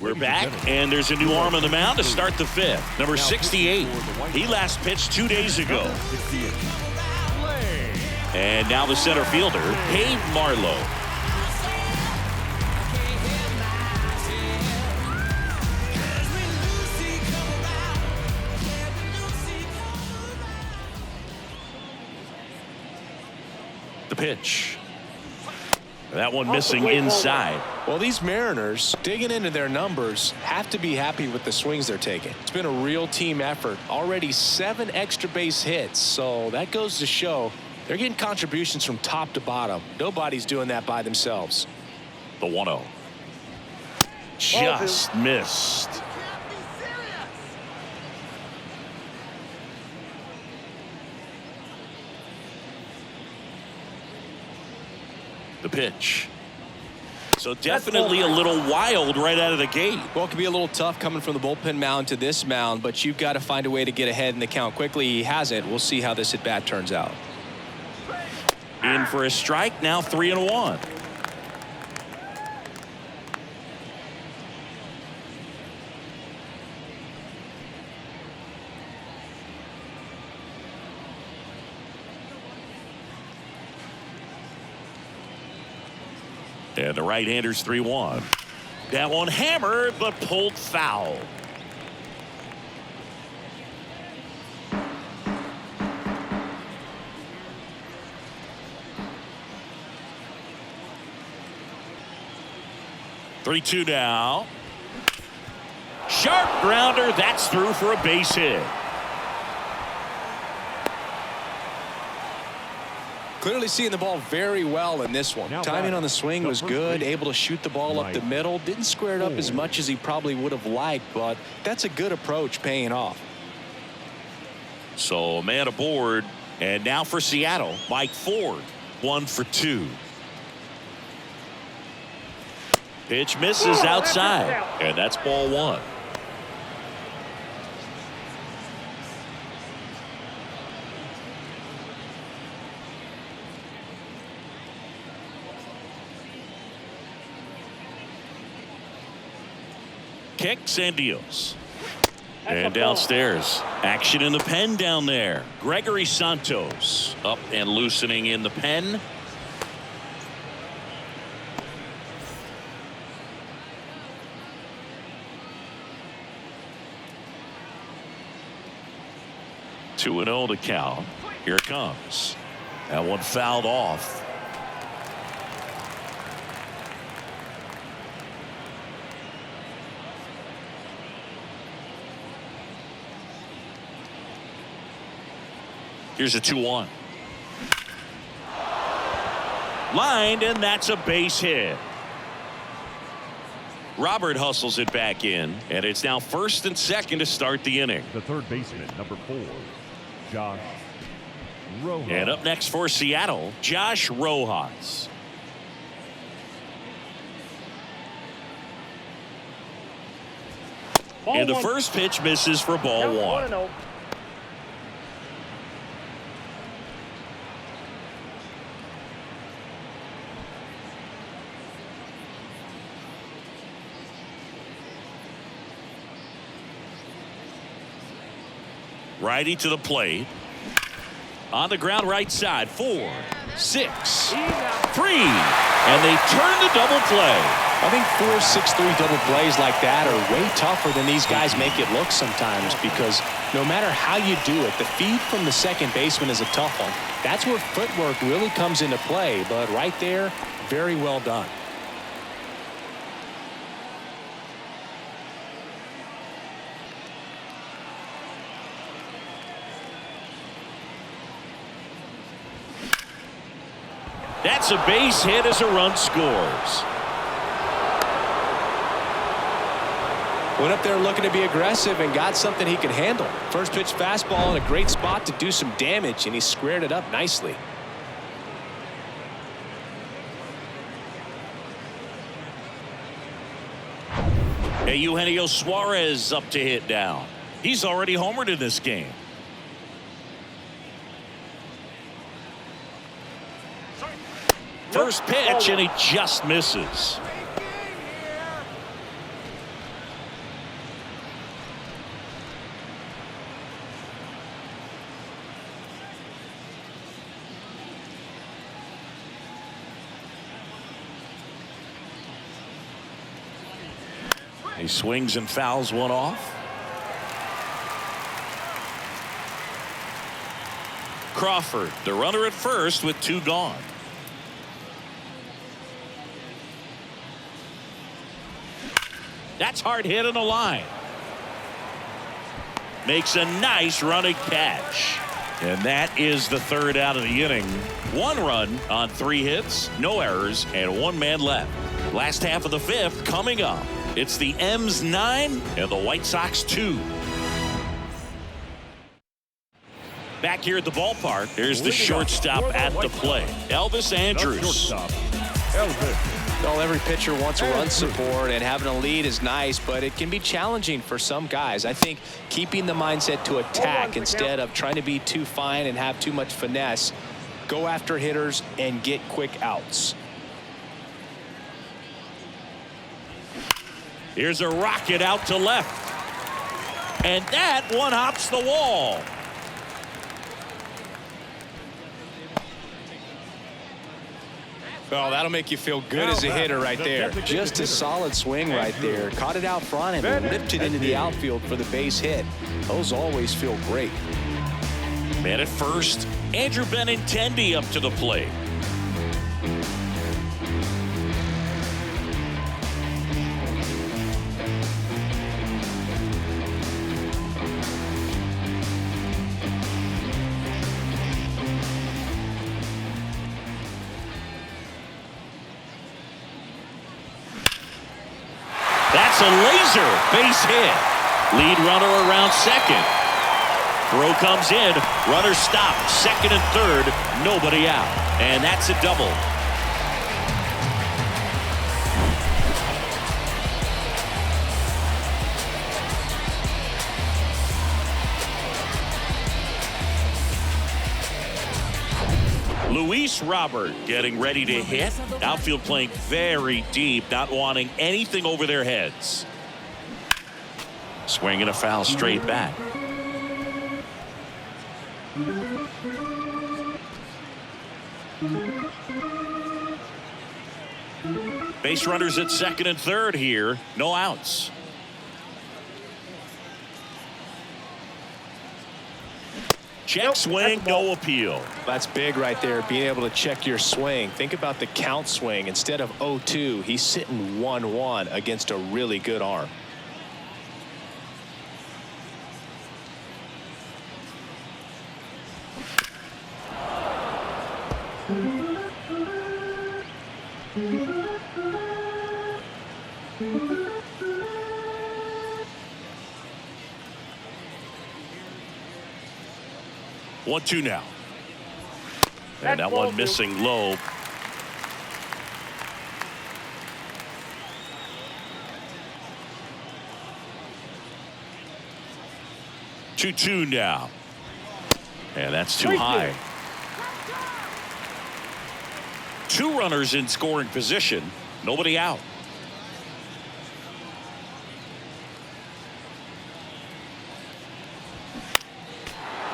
We're back, and there's a new arm on the mound to start the fifth. Number 68. He last pitched 2 days ago. And now the center fielder, Dave Marlowe. The pitch. That one missing inside. Well, these Mariners, digging into their numbers, have to be happy with the swings they're taking. It's been a real team effort. Already 7 extra base hits, so that goes to show they're getting contributions from top to bottom. Nobody's doing that by themselves. The 1-0. Just missed. The pitch. So definitely a little wild right out of the gate. Well, it could be a little tough coming from the bullpen mound to this mound, but you've got to find a way to get ahead in the count quickly. He hasn't. We'll see how this at bat turns out. In for a strike, now 3-1. And the right-hander's 3-1. That one hammered, but pulled foul. Three-two now. Sharp grounder. That's through for a base hit. Clearly seeing the ball very well in this one. Timing on the swing was good. Able to shoot the ball up the middle. Didn't square it up as much as he probably would have liked, but that's a good approach paying off. So a man aboard. And now for Seattle, Mike Ford. 1 for 2. Pitch misses outside. And that's ball 1. Kicks and deals. And downstairs, action in the pen down there. Gregory Santos up and loosening in the pen. Two and 0 to count. Here it comes. That one fouled off. Here's a 2-1. Lined, and that's a base hit. Robert hustles it back in, and it's now 1st and 2nd to start the inning. The third baseman, number 4, Josh Rojas. And up next for Seattle, Josh Rojas. And the first pitch misses for ball 1. Righty to the plate. On the ground right side. 4, 6, 3. And they turn the double play. I think 4, 6, 3 double plays like that are way tougher than these guys make it look sometimes, because no matter how you do it, the feed from the second baseman is a tough one. That's where footwork really comes into play. But right there, very well done. That's a base hit as a run scores. Went up there looking to be aggressive and got something he could handle. First pitch fastball in a great spot to do some damage, and he squared it up nicely. Hey, Eugenio Suarez up to hit down. He's already homered in this game. First pitch, and he just misses. He swings and fouls one off. Crawford, the runner at first with 2 gone. That's hard hit on the line. Makes a nice running catch. And that is the 3rd out of the inning. 1 run on 3 hits, no errors, and 1 man left. Last half of the 5th coming up. It's the M's 9 and the White Sox 2. Back here at the ballpark, there's the shortstop at the plate, Elvis Andrus. Well, every pitcher wants run support, and having a lead is nice, but it can be challenging for some guys. I think keeping the mindset to attack instead of trying to be too fine and have too much finesse, go after hitters and get quick outs. Here's a rocket out to left. And that one hops the wall. Oh, that'll make you feel good as a hitter right there. Just a solid swing right there. Caught it out front and ripped it into the outfield for the base hit. Those always feel great. Man at first, Andrew Benintendi up to the plate. That's a laser base hit. Lead runner around second. Throw comes in. Runner stopped. Second and third. Nobody out. And that's a double. Luis Robert getting ready to hit. Outfield playing very deep, not wanting anything over their heads. Swinging a foul straight back. Base runners at second and third here. No outs. Check swing, no appeal. That's big right there, being able to check your swing. Think about the count swing. Instead of 0-2, he's sitting 1-1 against a really good arm. One, two now. And that one missing low. Two now. And that's too high. Two runners in scoring position. Nobody out.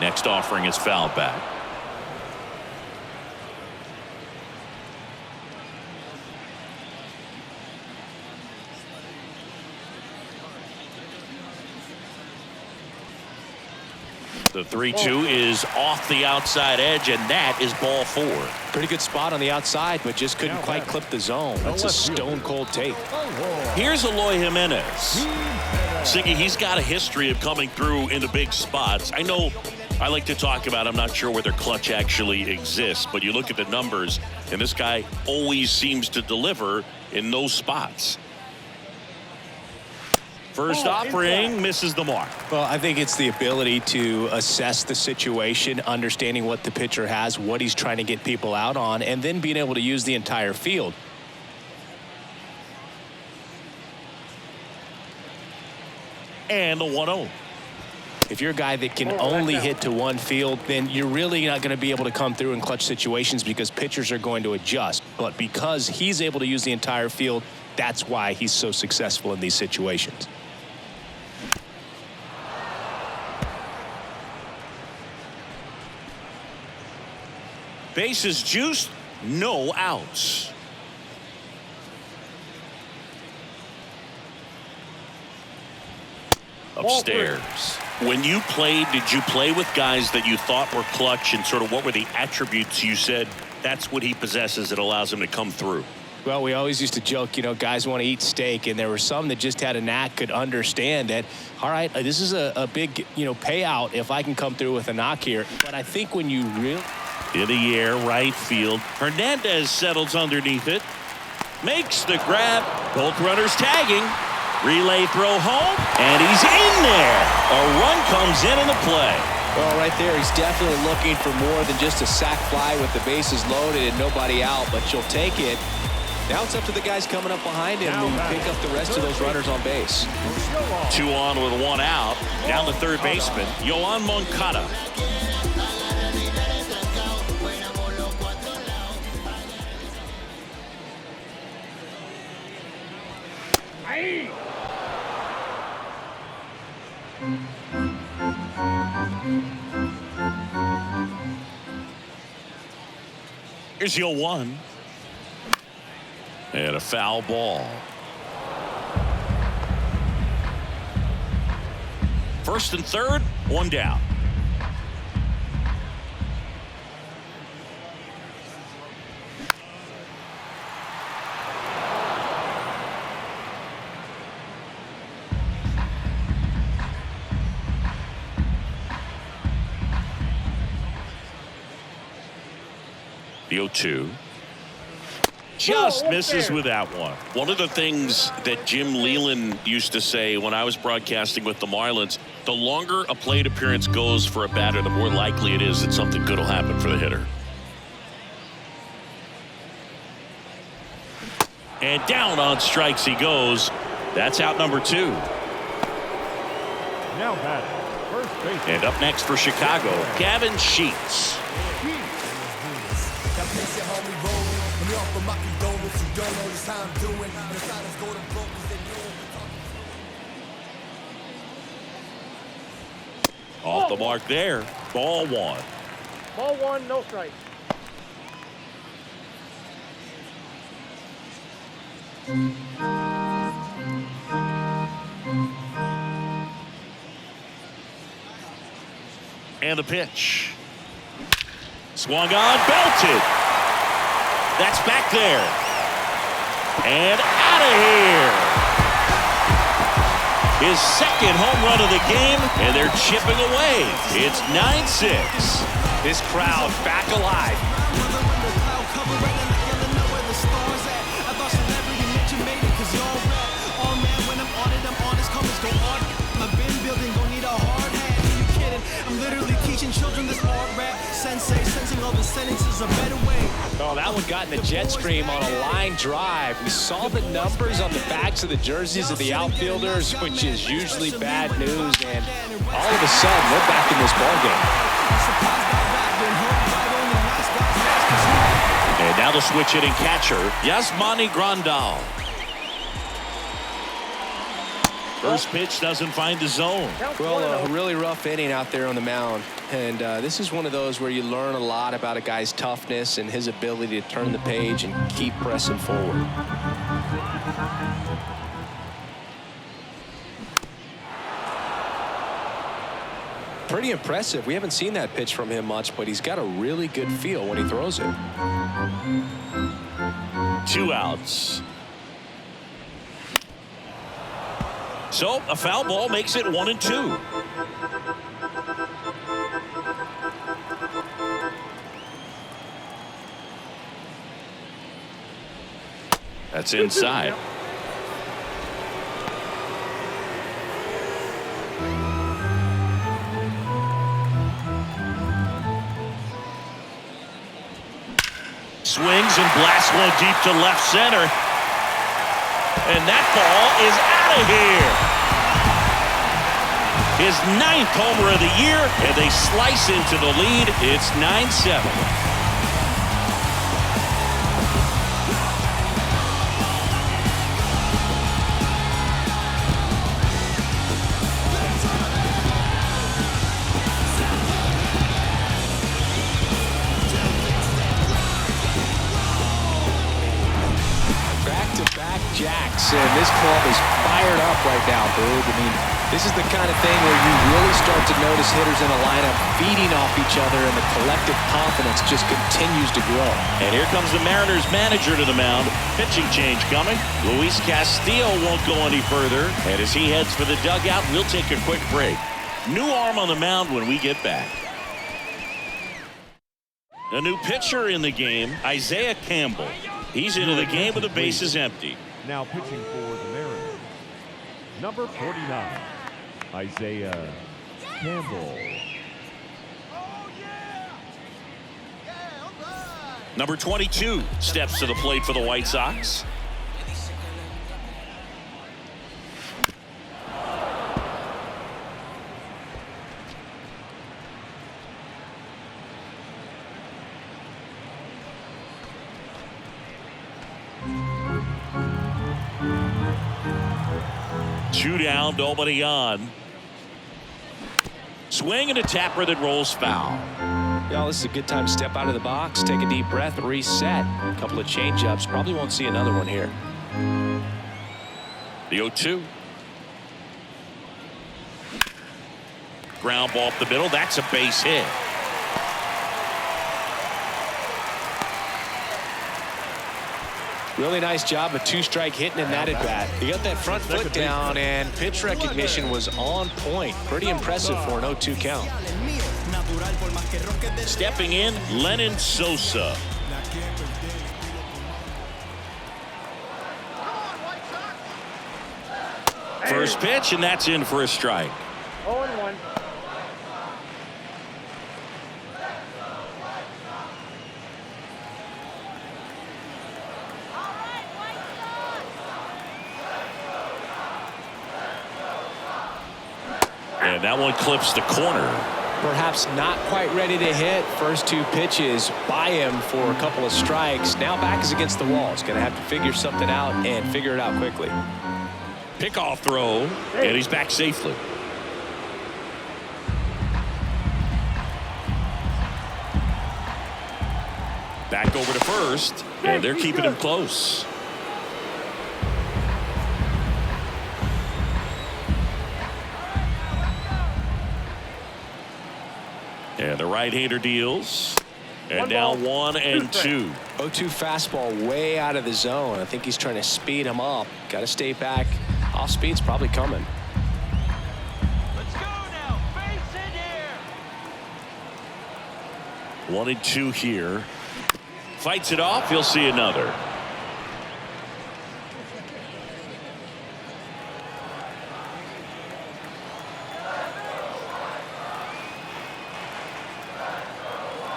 Next offering is fouled back. The 3-2 is off the outside edge, and that is ball four. Pretty good spot on the outside, but just couldn't quite clip the zone. That's a stone cold take. Here's Eloy Jimenez. Siggy, he's got a history of coming through into big spots. I know I like to talk about, I'm not sure whether clutch actually exists, but you look at the numbers, and this guy always seems to deliver in those spots. First offering misses the mark. Well, I think it's the ability to assess the situation, understanding what the pitcher has, what he's trying to get people out on, and then being able to use the entire field. And the 1-0. If you're a guy that can only hit to one field, then you're really not going to be able to come through in clutch situations because pitchers are going to adjust. But because he's able to use the entire field, that's why he's so successful in these situations. Bases juiced, no outs. Upstairs. When you played, did you play with guys that you thought were clutch, and sort of what were the attributes you said that's what he possesses that allows him to come through? Well, we always used to joke, you know, guys want to eat steak, and there were some that just had a knack, could understand that, all right, this is a big, you know, payout if I can come through with a knock here. But I think when you really... In the air, right field. Hernandez settles underneath it. Makes the grab. Both runners tagging. Relay throw home, and he's in there. A run comes in the play. Well, right there, he's definitely looking for more than just a sac fly with the bases loaded and nobody out, but you'll take it. Now it's up to the guys coming up behind him to pick up the rest of those runners on base. 2 on with 1 out. Down the third baseman, Yoan Moncada. Here's Yoan. And a foul ball. First and third, one down. The 0-2. Just misses with that one. One of the things that Jim Leland used to say when I was broadcasting with the Marlins, the longer a plate appearance goes for a batter, the more likely it is that something good will happen for the hitter. And down on strikes he goes. That's out number 2. Now batting, first base. And up next for Chicago, Gavin Sheets. Off the mark there. Ball 1. Ball 1, no strikes. And the pitch. Swung on, belted. That's back there. And out of here. His second home run of the game, and they're chipping away. It's 9-6. This crowd back alive. Oh, that one got in the jet stream on a line drive. We saw the numbers on the backs of the jerseys of the outfielders, which is usually bad news, and all of a sudden we're back in this ballgame. And now the switch hitting catcher, Yasmani Grandal. First pitch doesn't find the zone. Well, a really rough inning out there on the mound. And this is one of those where you learn a lot about a guy's toughness and his ability to turn the page and keep pressing forward. Pretty impressive. We haven't seen that pitch from him much, but he's got a really good feel when he throws it. 2 outs. So a foul ball makes it 1-2. That's inside. Swings and blasts one deep to left center. And that ball is out of here. His 9th homer of the year, and they slice into the lead. It's 9-7. Jacks, and this club is fired up right now, Boog. I mean, this is the kind of thing where you really start to notice hitters in a lineup feeding off each other, and the collective confidence just continues to grow. And here comes the Mariners manager to the mound. Pitching change coming. Luis Castillo won't go any further, and as he heads for the dugout, we'll take a quick break. New arm on the mound when we get back. A new pitcher in the game, Isaiah Campbell. He's into the game with the bases empty. Now pitching for the Mariners, number 49, Isaiah Campbell. Number 22 steps to the plate for the White Sox. Two down, nobody on. Swing and a tapper that rolls foul. Yeah, this is a good time to step out of the box, take a deep breath, reset. A couple of change-ups. Probably won't see another one here. The 0-2. Ground ball up the middle. That's a base hit. Really nice job of two-strike hitting in that at-bat. He got that front foot down, and pitch recognition was on point. Pretty impressive for an 0-2 count. Stepping in, Lennon Sosa. First pitch, and that's in for a strike. 0-1. And that one clips the corner. Perhaps not quite ready to hit. First two pitches by him for a couple of strikes. Now back is against the wall. He's going to have to figure something out and figure it out quickly. Pickoff throw, and he's back safely. Back over to first, and they're keeping him close. And the right-hander deals. And now 1-2. 0-2 fastball way out of the zone. I think he's trying to speed him up. Got to stay back. Off speed's probably coming. Let's go now. Base hit here. 1-2 here. Fights it off. He'll see another.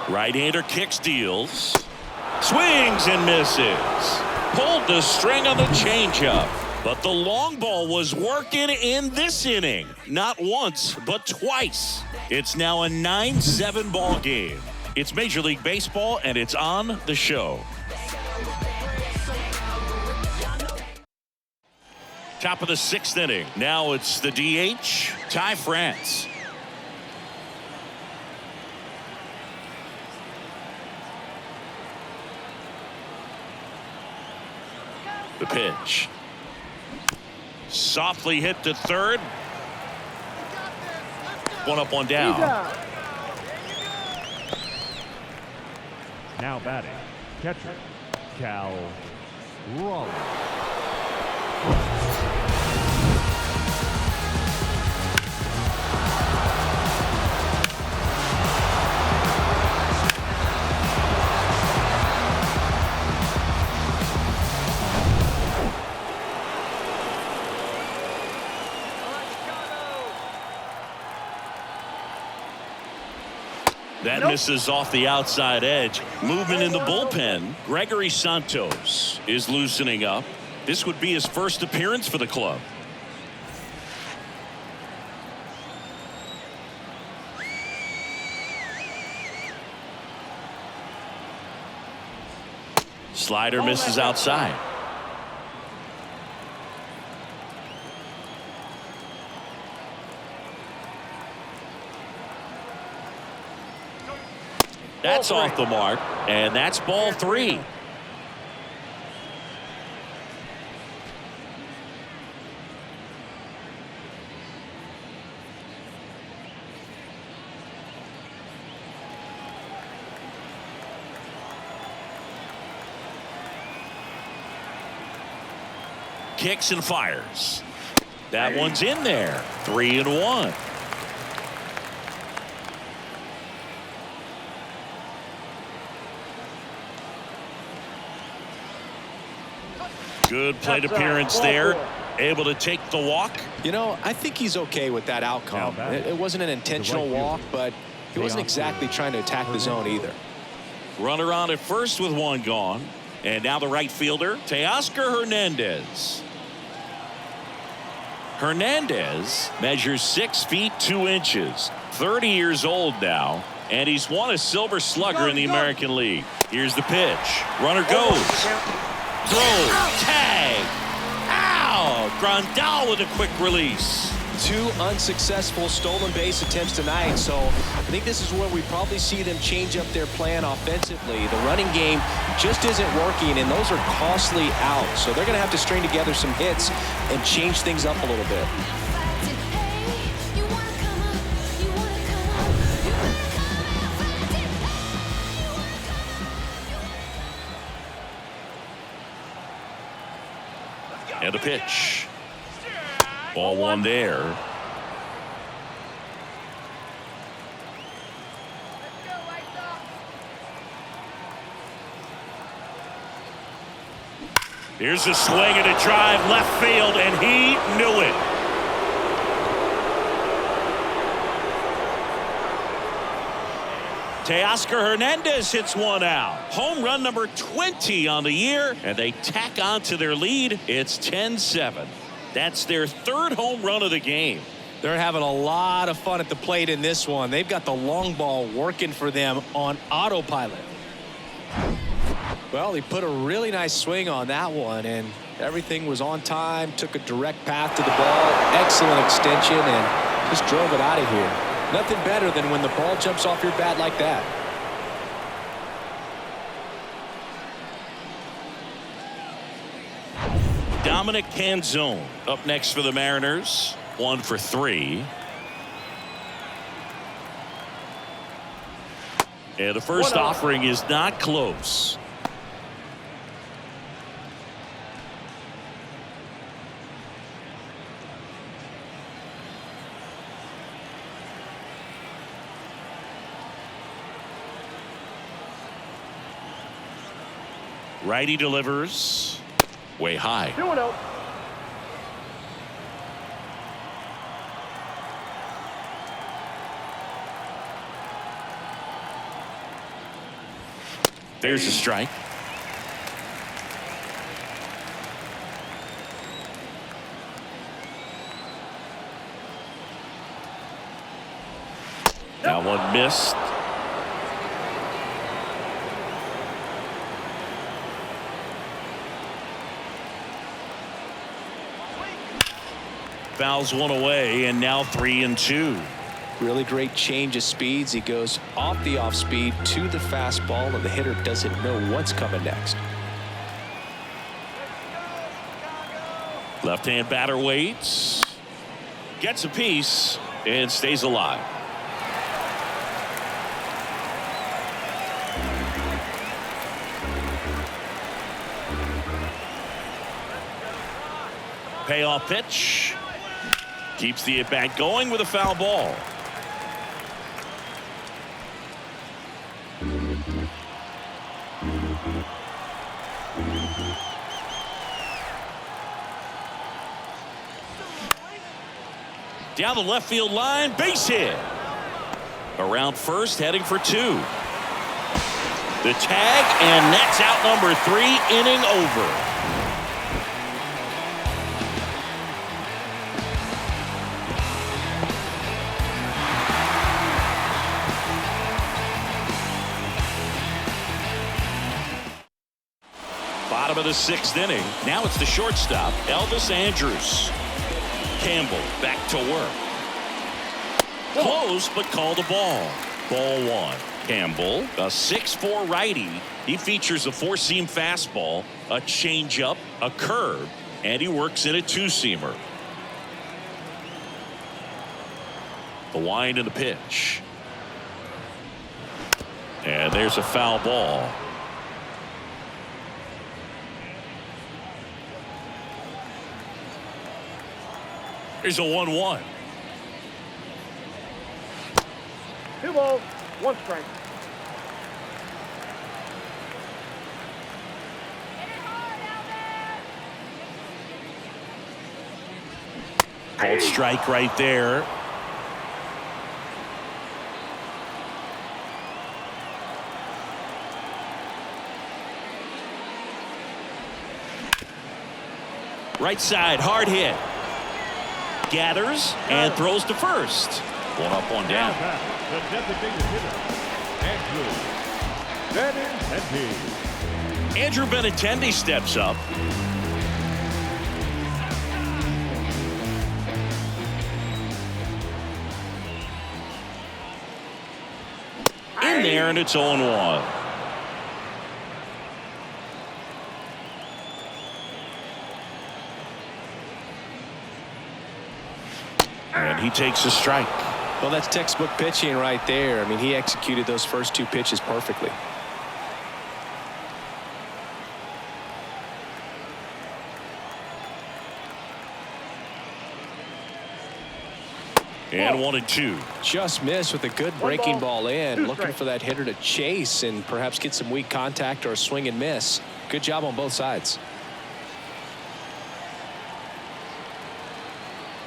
Right-hander kicks, deals, swings and misses. Pulled the string on the changeup, but the long ball was working in this inning. Not once, but twice. It's now a 9-7 ball game. It's Major League Baseball, and it's on the show. Top of the 6th inning. Now it's the DH, Ty France. The pitch. Softly hit to third. One up, one down. Now batting, catcher, Cal Raleigh. That misses off the outside edge. Movement in the bullpen. Gregory Santos is loosening up. This would be his first appearance for the club. Slider misses outside. That's off the mark, and that's ball 3. Kicks and fires. That one's in there. 3-1. Good plate appearance there. Able to take the walk. You know, I think he's okay with that outcome. It wasn't an intentional walk, but he wasn't exactly trying to attack the zone either. Runner on at first with one gone. And now the right fielder, Teoscar Hernandez. Hernandez measures 6 feet 2 inches. 30 years old now. And he's won a Silver Slugger in the American League. Here's the pitch. Runner goes. Throw, tag, out. Grandal with a quick release. 2 unsuccessful stolen base attempts tonight. So I think this is where we probably see them change up their plan offensively. The running game just isn't working, and those are costly outs. So they're going to have to string together some hits and change things up a little bit. And a pitch. Ball 1 there. Here's a swing and a drive left field, and he knew it. Teoscar Hernandez hits one out. Home run number 20 on the year, and they tack on to their lead. It's 10-7. That's their 3rd home run of the game. They're having a lot of fun at the plate in this one. They've got the long ball working for them on autopilot. Well, he put a really nice swing on that one, and everything was on time, took a direct path to the ball, excellent extension, and just drove it out of here. Nothing better than when the ball jumps off your bat like that. Dominic Canzone up next for the Mariners. 1 for 3. And the first offering is not close. Righty delivers way high. 2-0. There's a strike. That one missed. Fouls one away, and now 3-2. Really great change of speeds. He goes off the off speed to the fastball, and the hitter doesn't know what's coming next. Left-hand batter waits, gets a piece, and stays alive. Payoff pitch. Keeps the at-bat going with a foul ball. Down the left field line, base hit. Around first, heading for 2. The tag, and that's out number 3, inning over. Bottom of the 6th inning. Now it's the shortstop, Elvis Andrus. Campbell back to work. Close, but called a ball. Ball 1. Campbell, a 6'4" righty. He features a 4-seam fastball, a changeup, a curve, and he works in a 2-seamer. The wind and the pitch. And there's a foul ball. Here's a 1-1. 2 balls, 1 strike. Called strike right there. Right side, hard hit. Gathers and throws to first. 1 up, 1 down. The designated hitter, Andrew Benintendi. Andrew Benintendi steps up. there, and it's 0-1. And he takes a strike. Well, that's textbook pitching right there. I mean, he executed those first 2 pitches perfectly. And 1-2. Just missed with a good breaking ball in. Looking for that hitter to chase and perhaps get some weak contact or a swing and miss. Good job on both sides.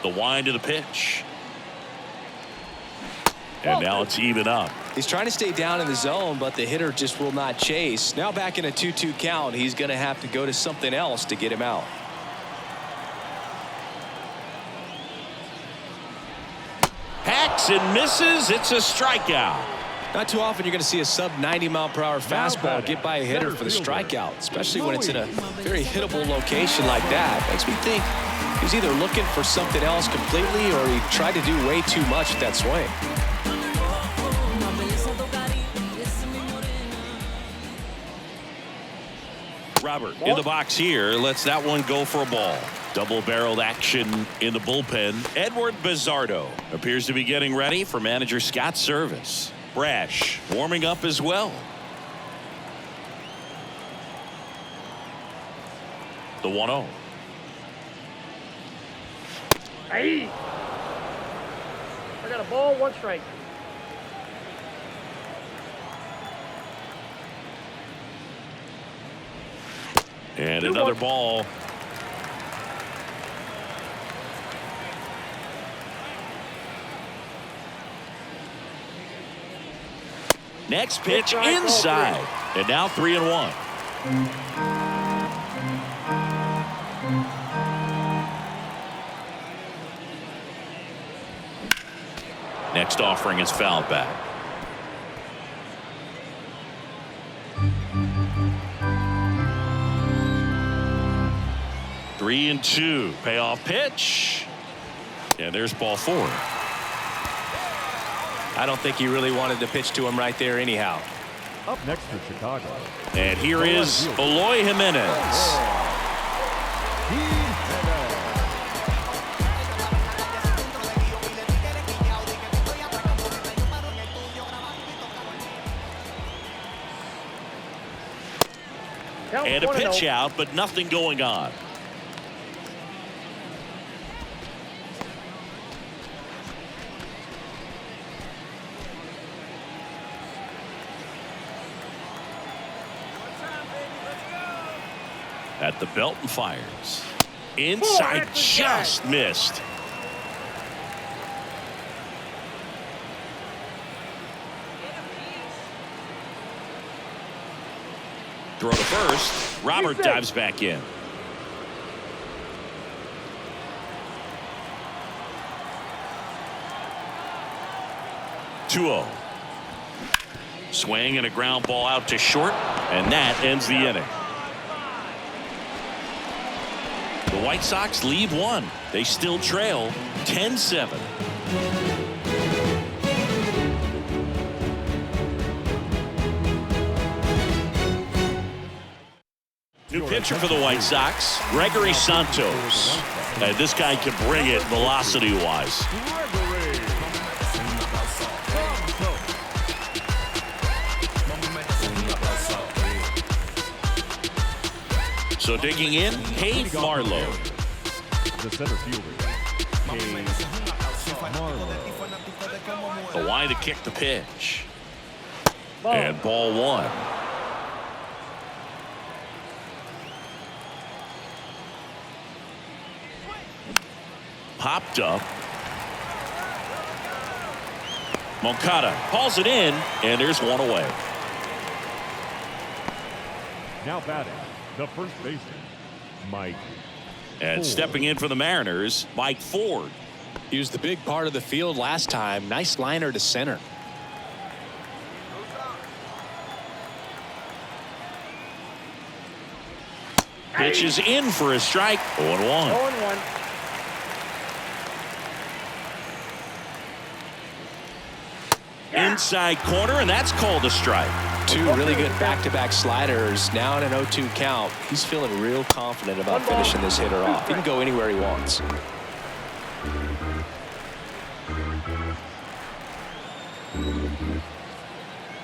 The wind of the pitch. And now it's even up. He's trying to stay down in the zone, but the hitter just will not chase. Now back in a 2-2 count. He's going to have to go to something else to get him out. Hacks and misses. It's a strikeout. Not too often you're going to see a sub-90-mile-per-hour fastball get by a hitter for the strikeout, especially when it's in a very hittable location like that. Makes me think he's either looking for something else completely or he tried to do way too much with that swing. Robert in the box here lets that one go for a ball. Double-barreled action in the bullpen. Edward Bizzardo appears to be getting ready for manager Scott's service. Brash warming up as well. The 1-0. Hey! I got a ball, 1 strike. And another ball. Next pitch inside. And now 3-1. Next offering is fouled back. Three and 2. Payoff pitch. And there's ball 4. I don't think he really wanted to pitch to him right there anyhow. Up next for Chicago. And here is Eloy Jimenez. And a pitch out, but nothing going on. At the belt and fires. Inside, just missed. Throw to first. Robert dives back in. (2-0). Swing and a ground ball out to short, and that ends the inning. The White Sox lead 1. They still trail 10-7. New pitcher for the White Sox, Gregory Santos. And this guy can bring it velocity-wise. So digging in, Cade Marlowe. The center fielder, Cade Marlowe. The line to kick the pitch. And ball 1. Popped up. Moncada hauls it in, and there's one away. Now batting, the first baseman, Mike. And stepping in for the Mariners, Mike Ford. He was the big part of the field last time. Nice liner to center. Pitch is in for a strike. 0-1. 0-1. inside corner, and that's called a strike. Two really good back-to-back sliders. Now in an 0-2 count. He's feeling real confident about finishing this hitter off. He can go anywhere he wants.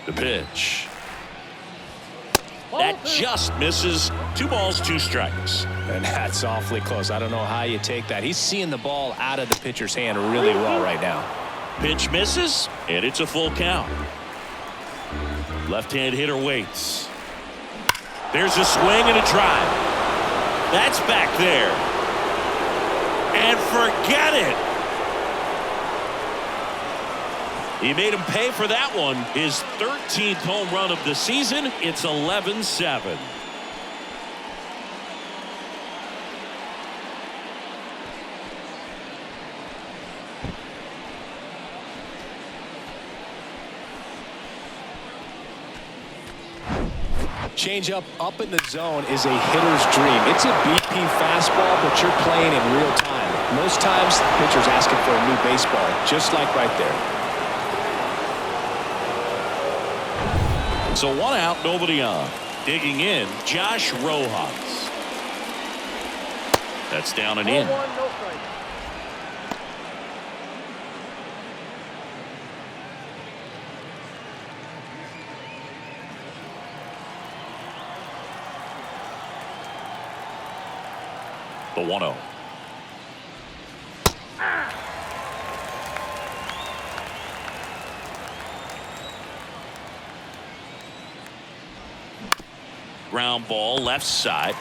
The pitch. That just misses. 2 balls, 2 strikes. And that's awfully close. I don't know how you take that. He's seeing the ball out of the pitcher's hand really well right now. Pitch misses, and it's a full count. Left-hand hitter waits. There's a swing and a drive. That's back there. And forget it. He made him pay for that one. His 13th home run of the season. It's 11-7. Changeup up in the zone is a hitter's dream. It's a BP fastball, but you're playing in real time. Most times, the pitcher's asking for a new baseball, just like right there. So 1 out, nobody on. Digging in, Josh Rojas. That's down and in. 1-1, no strike. The 1-0. Ground ball left side.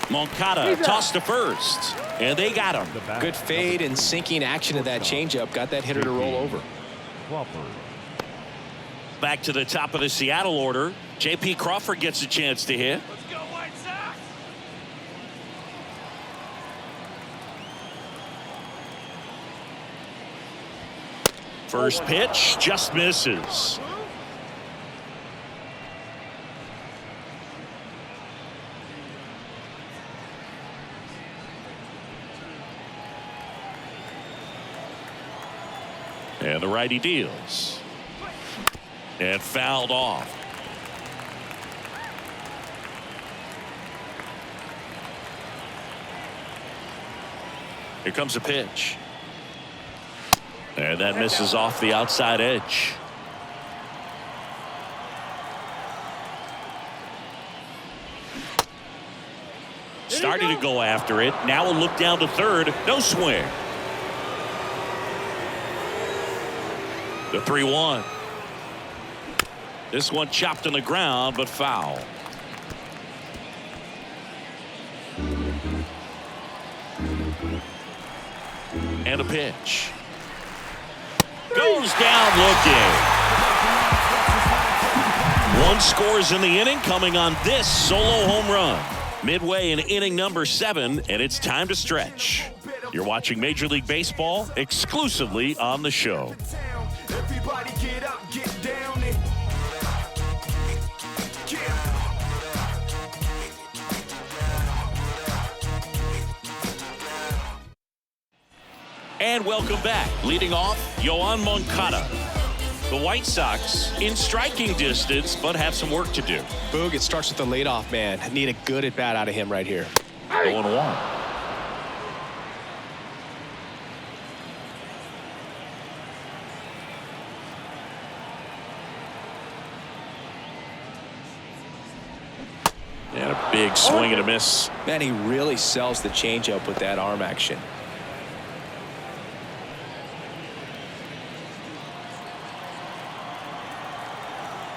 Moncada tossed to first, and they got him. Good fade and sinking action of that changeup got that hitter to roll over. Back to the top of the Seattle order. J.P. Crawford gets a chance to hit. Let's go, White Sox! First pitch just misses. And the righty deals. And fouled off. Here comes a pitch. And that misses off the outside edge. Starting to go after it. Now a look down to third. No swing. The 3-1. This one chopped on the ground, but foul. And a pitch. Goes down looking. 1 scores in the inning, coming on this solo home run. Midway in inning number 7, and it's time to stretch. You're watching Major League Baseball exclusively on the show. Everybody get up, get down and And welcome back. Leading off, Yoan Moncada. The White Sox in striking distance, but have some work to do. Boog, it starts with the leadoff man. Need a good at-bat out of him right here. 0-1. And a big swing and a miss. Man, he really sells the changeup with that arm action.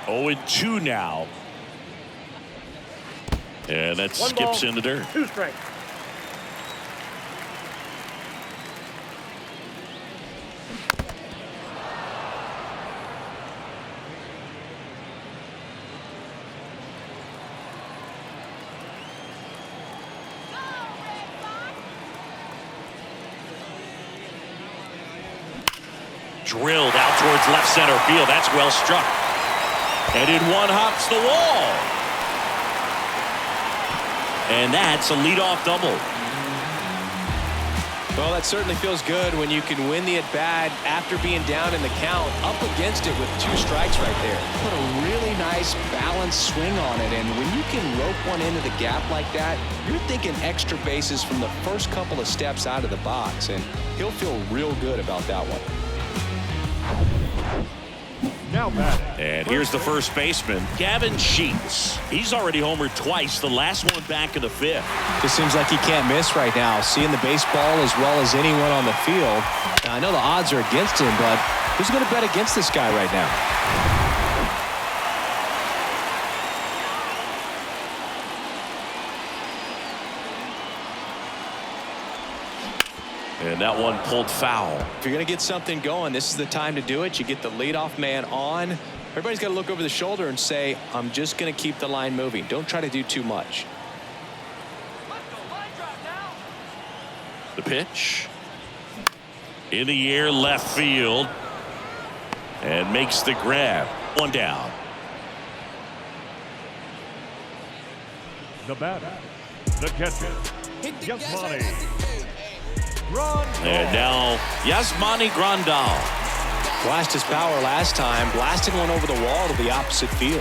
Oh, 0-2 now. And that skips in the dirt. 2 strikes. Drilled out towards left center field. That's well struck. And in one hops the wall. And that's a leadoff double. Well, that certainly feels good when you can win the at-bat after being down in the count, up against it with 2 strikes right there. Put a really nice balanced swing on it, and when you can rope one into the gap like that, you're thinking extra bases from the first couple of steps out of the box, and he'll feel real good about that one. Now batting. And here's the first baseman, Gavin Sheets. He's already homered twice, the last one back in the 5th. It seems like he can't miss right now, seeing the baseball as well as anyone on the field. Now, I know the odds are against him, but who's going to bet against this guy right now? And that one pulled foul. If you're going to get something going, this is the time to do it. You get the leadoff man on. Everybody's got to look over the shoulder and say, I'm just going to keep the line moving. Don't try to do too much. The pitch. In the air, left field. And makes the grab. 1 down. The batter, the catcher, Yasmani. And now Yasmani Grandal. Flashed his power last time, blasted one over the wall to the opposite field.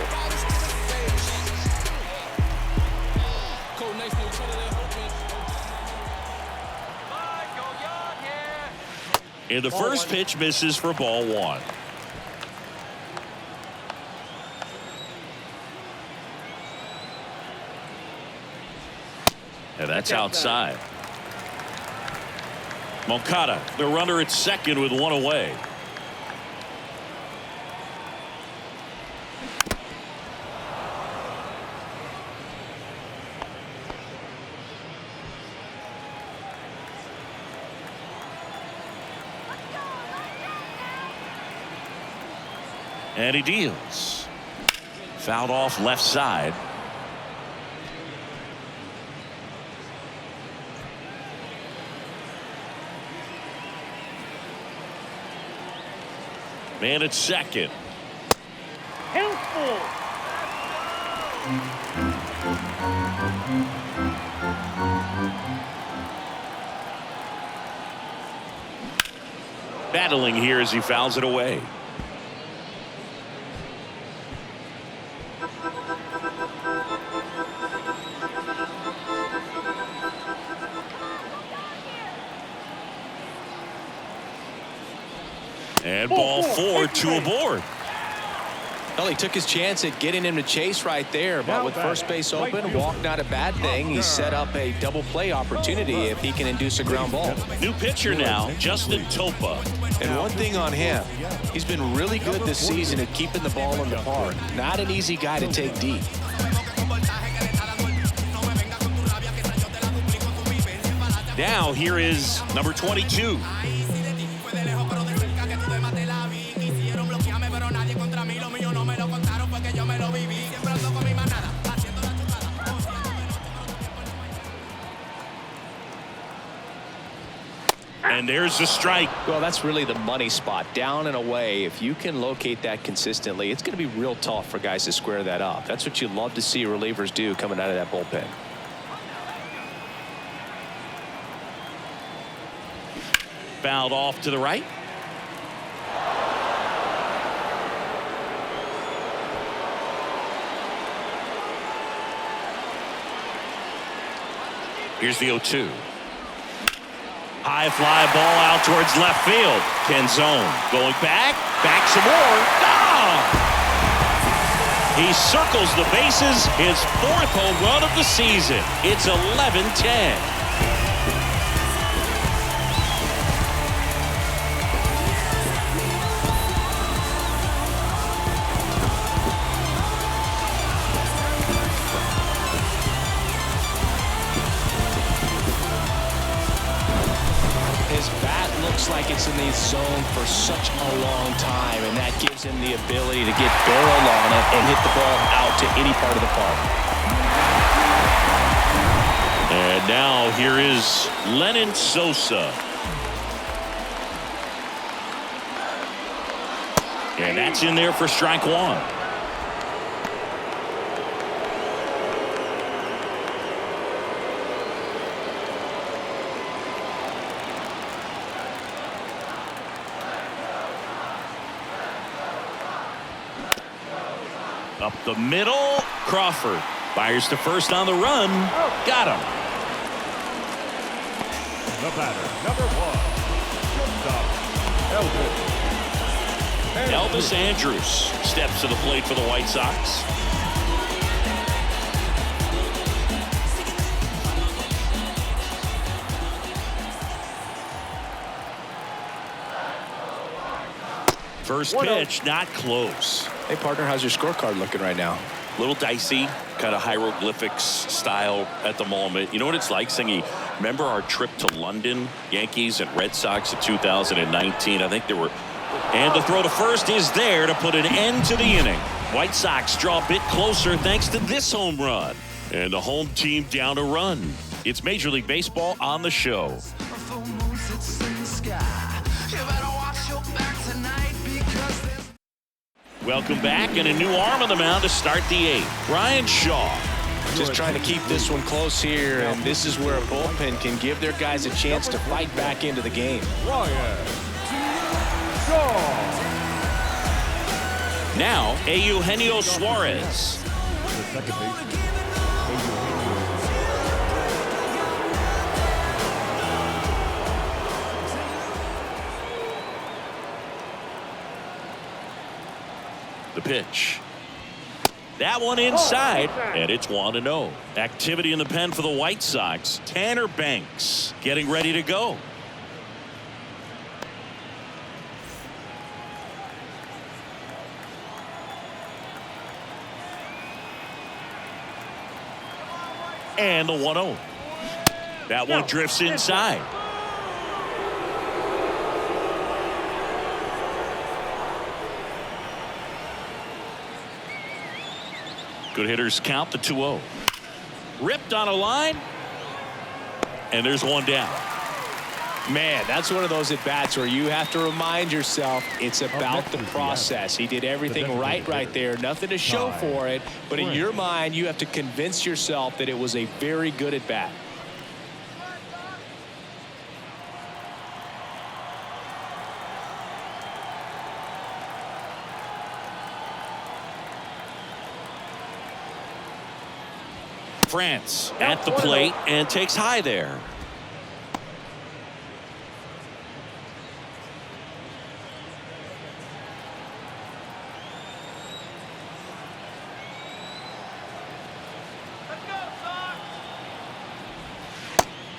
And the first pitch misses for ball 1. And that's outside. Moncada, the runner at second with 1 away. And he deals. Fouled off left side. Man at second. Helpful. Battling here as he fouls it away. And ball 4, 2 aboard. Well, he took his chance at getting him to chase right there, but with first base open, walk not a bad thing. He set up a double play opportunity if he can induce a ground ball. New pitcher now, Justin Topa. And one thing on him, he's been really good this season at keeping the ball in the park. Not an easy guy to take deep. Now here is number 22. And there's the strike. Well, that's really the money spot, down and away. If you can locate that consistently, it's going to be real tough for guys to square that up. That's what you love to see relievers do coming out of that bullpen. Fouled off to the right. Here's the 0-2. High fly ball out towards left field. Canzone going back some more. He circles the bases, his 4th home run of the season. It's 11-10. Like it's in the zone for such a long time, and that gives him the ability to get barrel on it and hit the ball out to any part of the park. And now here is Lennon Sosa. And that's in there for strike 1. Up the middle, Crawford fires to first on the run. Got him. The batter, number 1, Elvis Andrus steps to the plate for the White Sox. First pitch, not close. Hey, partner, how's your scorecard looking right now? Little dicey, kind of hieroglyphics style at the moment. You know what it's like, Singy? Remember our trip to London, Yankees and Red Sox in 2019? I think there were. And the throw to first is there to put an end to the inning. White Sox draw a bit closer thanks to this home run. And the home team down a run. It's Major League Baseball on the show. Welcome back, and a new arm on the mound to start the 8th. Brian Shaw. Just trying to keep this one close here, and this is where a bullpen can give their guys a chance to fight back into the game. Now, Eugenio Suarez. The second baseman. The pitch. That one inside, and it's 1-0. Activity in the pen for the White Sox. Tanner Banks getting ready to go. And the 1-0. That one drifts inside. Good hitters count the 2-0. Ripped on a line. And there's one down. Man, that's one of those at-bats where you have to remind yourself it's about the process. He did everything right there. Nothing to show for it. But in your mind, you have to convince yourself that it was a very good at-bat. France at the plate and takes high there.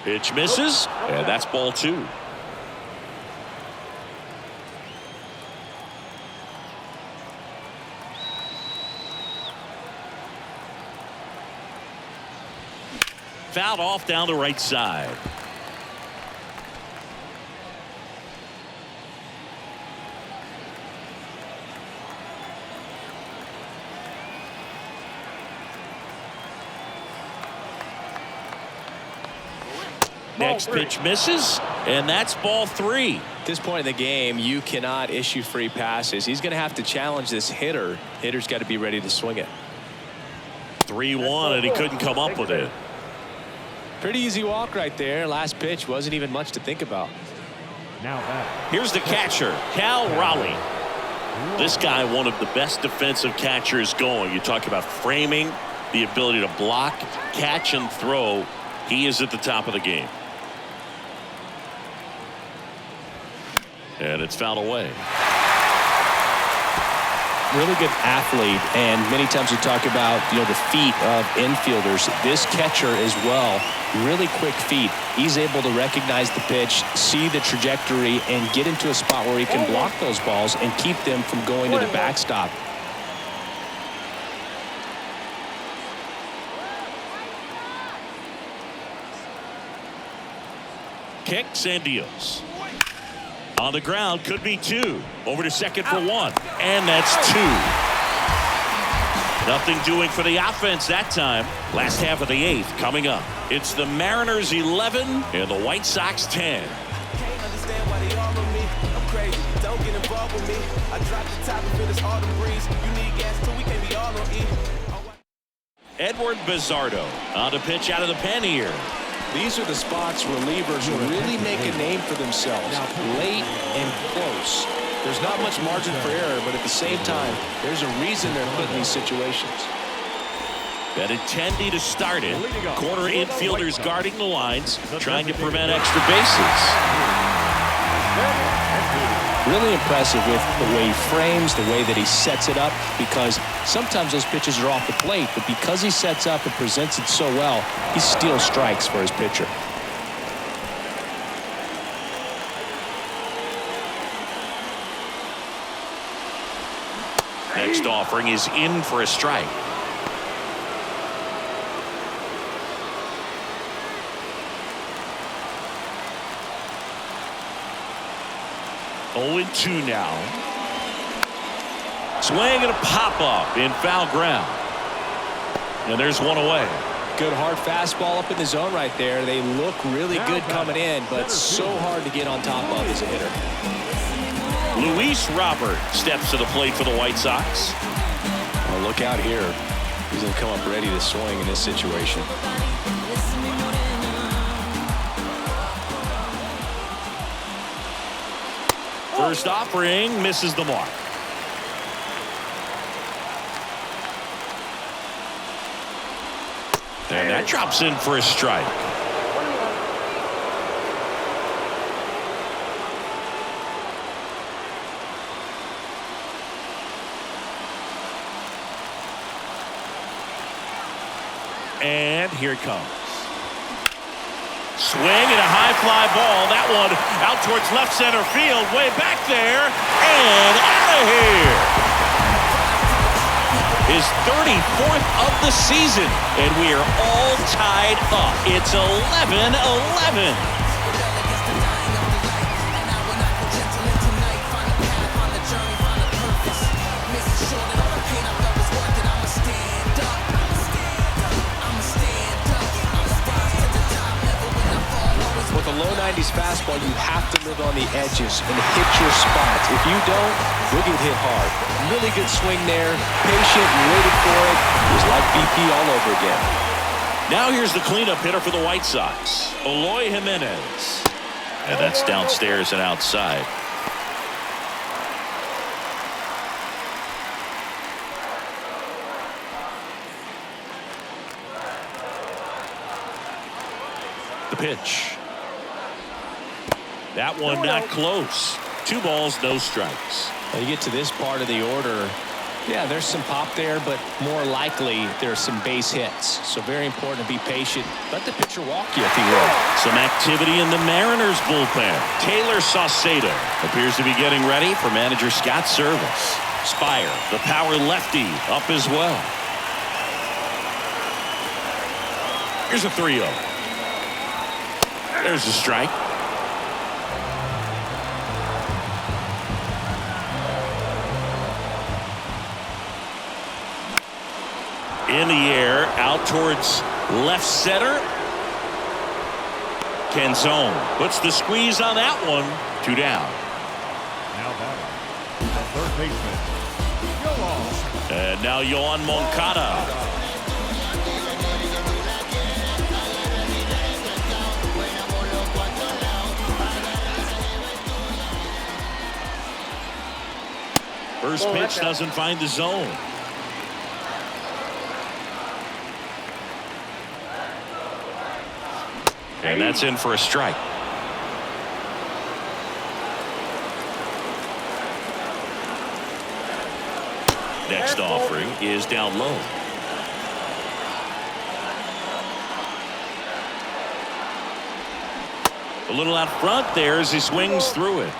Pitch misses, and that's ball 2. Fouled off down the right side. Next pitch misses, and that's ball 3. At this point in the game, you cannot issue free passes. He's going to have to challenge this hitter. Hitter's got to be ready to swing it. 3-1, and he couldn't come up with it. Pretty easy walk right there. Last pitch wasn't even much to think about. Now back. Here's the catcher, Cal Raleigh. This guy, one of the best defensive catchers going. You talk about framing, the ability to block, catch, and throw. He is at the top of the game. And it's fouled away. Really good athlete, and many times we talk about the feet of infielders. This catcher as well, really quick feet. He's able to recognize the pitch, see the trajectory, and get into a spot where he can block those balls and keep them from going to the backstop. Kicks and deals. On the ground, could be 2. Over to second for 1. And that's 2. Nothing doing for the offense that time. Last half of the 8th coming up. It's the Mariners 11 and the White Sox 10. Edward Bizardo on the pitch out of the pen here. These are the spots relievers really make a name for themselves. Late and close. There's not much margin for error, but at the same time, there's a reason they're put in these situations. Benintendi to start it. Corner infielders guarding the lines, trying to prevent extra bases. Really impressive with the way he frames, the way that he sets it up, because sometimes those pitches are off the plate, but because he sets up and presents it so well, he steals strikes for his pitcher. Next offering is in for a strike. Oh, 0-2 now. Swing and a pop-up in foul ground. And there's one away. Good hard fastball up in the zone right there. They look really good coming in, but so hard to get on top of as a hitter. Luis Robert steps to the plate for the White Sox. Well, look out here. He's going to come up ready to swing in this situation. First offering misses the mark. And that drops in for a strike. And here it comes. Swing and a high fly ball. That one out towards left center field. Way back there. And out of here. His 34th of the season. And we are all tied up. It's 11-11. With a low 90s fastball, you have to live on the edges and hit your spots. If you don't, you'll get hit hard. Really good swing there. Patient, waited for it. It was like BP all over again. Now here's the cleanup hitter for the White Sox, Eloy Jimenez. And that's downstairs and outside. The pitch. That one not close. 2 balls, no strikes. When you get to this part of the order, yeah, there's some pop there, but more likely there's some base hits. So very important to be patient. Let the pitcher walk you if he will. Some activity in the Mariners bullpen. Taylor Saucedo appears to be getting ready for manager Scott's service. Spire, the power lefty, up as well. Here's a 3-0. There's a strike. In the air, out towards left center. Canzone puts the squeeze on that one. 2 down. Now batting, the third baseman, Yoan. And now Yoan Moncada. First pitch doesn't find the zone. And that's in for a strike. Next offering is down low. A little out front there as he swings through it.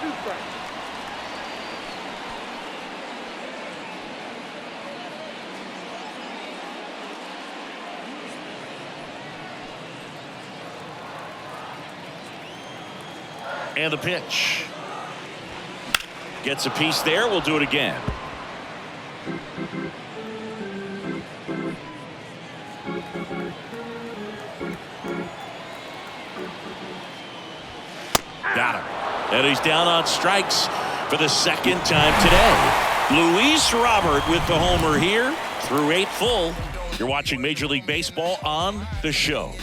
And the pitch. Gets a piece there. We'll do it again. Got him. And he's down on strikes for the second time today. Luis Robert with the homer here through 8 full. You're watching Major League Baseball on the show.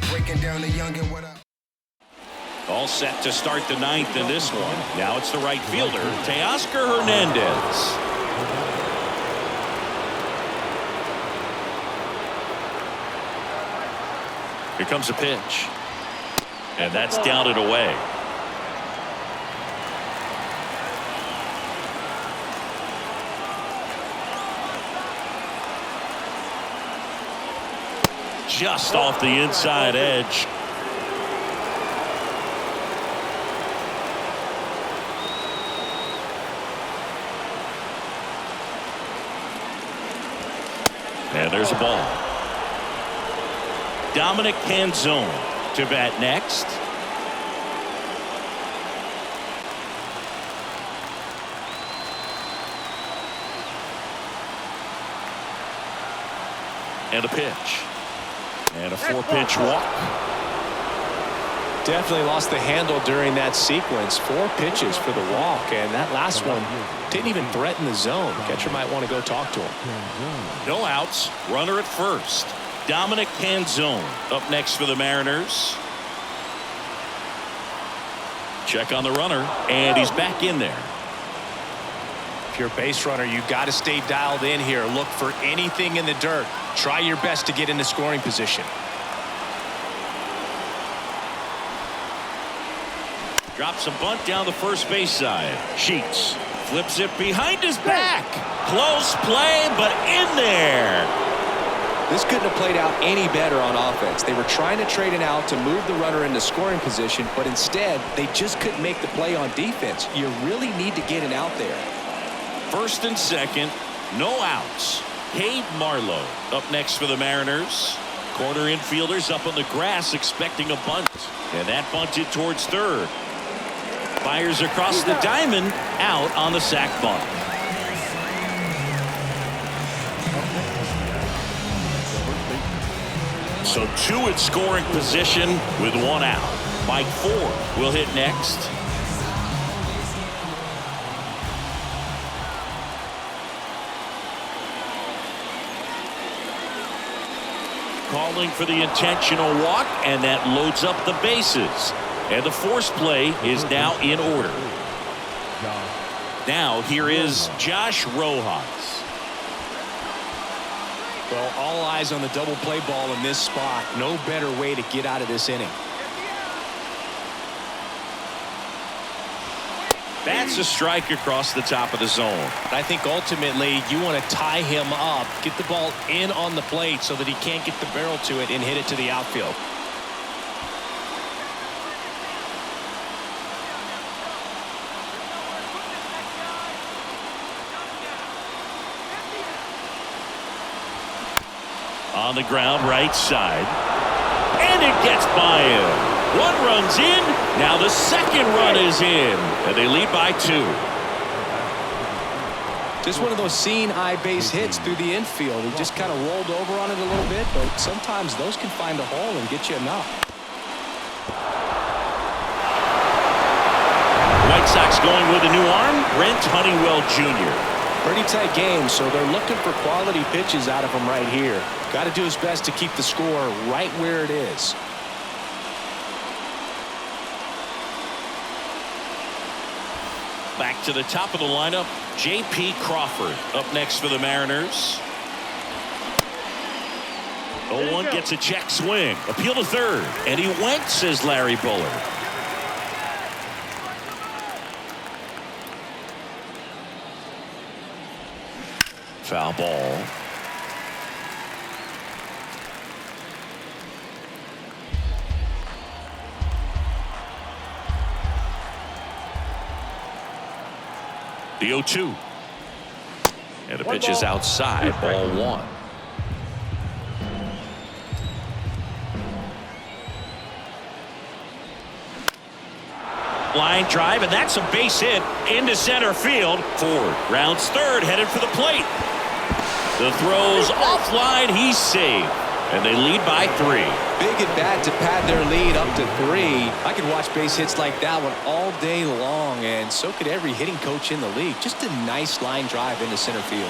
Breaking down the young and what up. All set to start the ninth in this one. Now it's the right fielder, Teoscar Hernandez. Here comes a pitch. And that's down and away. Just off the inside edge. And there's a ball. Dominic Canzone to bat next. And a pitch. And a 4-pitch walk. Definitely lost the handle during that sequence. 4 pitches for the walk, and that last one didn't even threaten the zone. Catcher might want to go talk to him. No outs. Runner at first. Dominic Canzone up next for the Mariners. Check on the runner, and he's back in there. If you're a base runner, you got to stay dialed in here. Look for anything in the dirt. Try your best to get into scoring position. Drops a bunt down the first base side. Sheets flips it behind his back. Close play, but in there. This couldn't have played out any better on offense. They were trying to trade an out to move the runner into scoring position, but instead they just couldn't make the play on defense. You really need to get an out there. First and second, no outs. Cade Marlowe up next for the Mariners. Corner infielders up on the grass expecting a bunt. And that bunted towards third. Fires across the diamond, out on the sac bunt. So 2 at scoring position with 1 out. Mike Ford will hit next. Calling for the intentional walk, and that loads up the bases. And the force play is now in order. Now here is Josh Rojas. Well, all eyes on the double play ball in this spot. No better way to get out of this inning. That's a strike across the top of the zone. I think ultimately you want to tie him up, get the ball in on the plate so that he can't get the barrel to it and hit it to the outfield. On the ground, right side. And it gets by him. 1 run's in. Now the second run is in. And they lead by 2. Just one of those seeing eye base hits through the infield. He just kind of rolled over on it a little bit, but sometimes those can find a hole and get you enough. White Sox going with a new arm, Brent Honeywell Jr. Pretty tight game, so they're looking for quality pitches out of him right here. Got to do his best to keep the score right where it is. Back to the top of the lineup, J.P. Crawford up next for the Mariners. 0-1 gets a check swing. Appeal to third. And he went, says Larry Bullard. Foul ball. The 0-2. And the pitch is outside. Ball 1. Line drive, and that's a base hit into center field. Ford rounds third, headed for the plate. The throw's offline. He's safe. And they lead by 3. Big at bat to pad their lead up to 3. I could watch base hits like that one all day long, and so could every hitting coach in the league. Just a nice line drive into center field.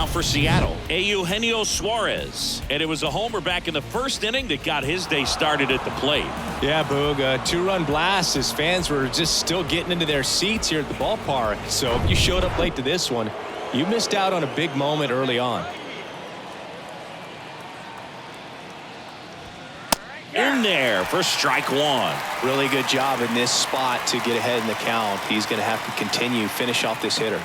now for Seattle, Eugenio Suarez. And it was a homer back in the first inning that got his day started at the plate. Yeah, Boog, a two-run blast. His fans were just still getting into their seats here at the ballpark. So if you showed up late to this one, you missed out on a big moment early on. In there for strike one. Really good job in this spot to get ahead in the count. He's going to have to continue, finish off this hitter.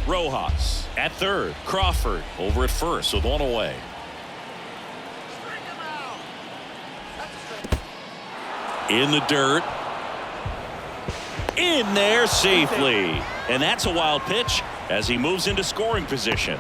Rojas at third. Crawford over at first with one away. In the dirt. In there safely. And that's a wild pitch as he moves into scoring position.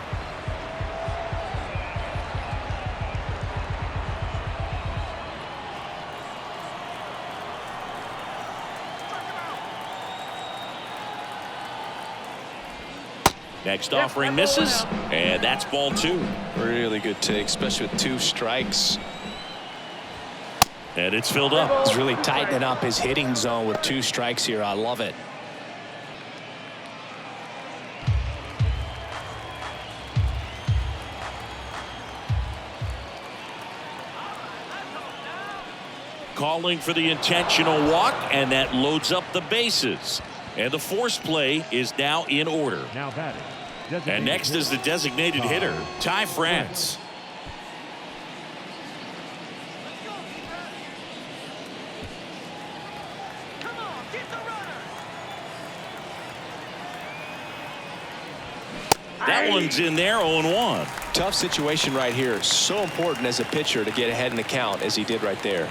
Next offering misses, and that's ball two. Really good take, especially with 2 strikes. And it's filled up. He's really tightening up his hitting zone with 2 strikes here. I love it. Calling for the intentional walk, and that loads up the bases. And the force play is now in order. Now batting. And next is the designated hitter, Ty France. That one's in there, 0-1. Tough situation right here. So important as a pitcher to get ahead in the count as he did right there.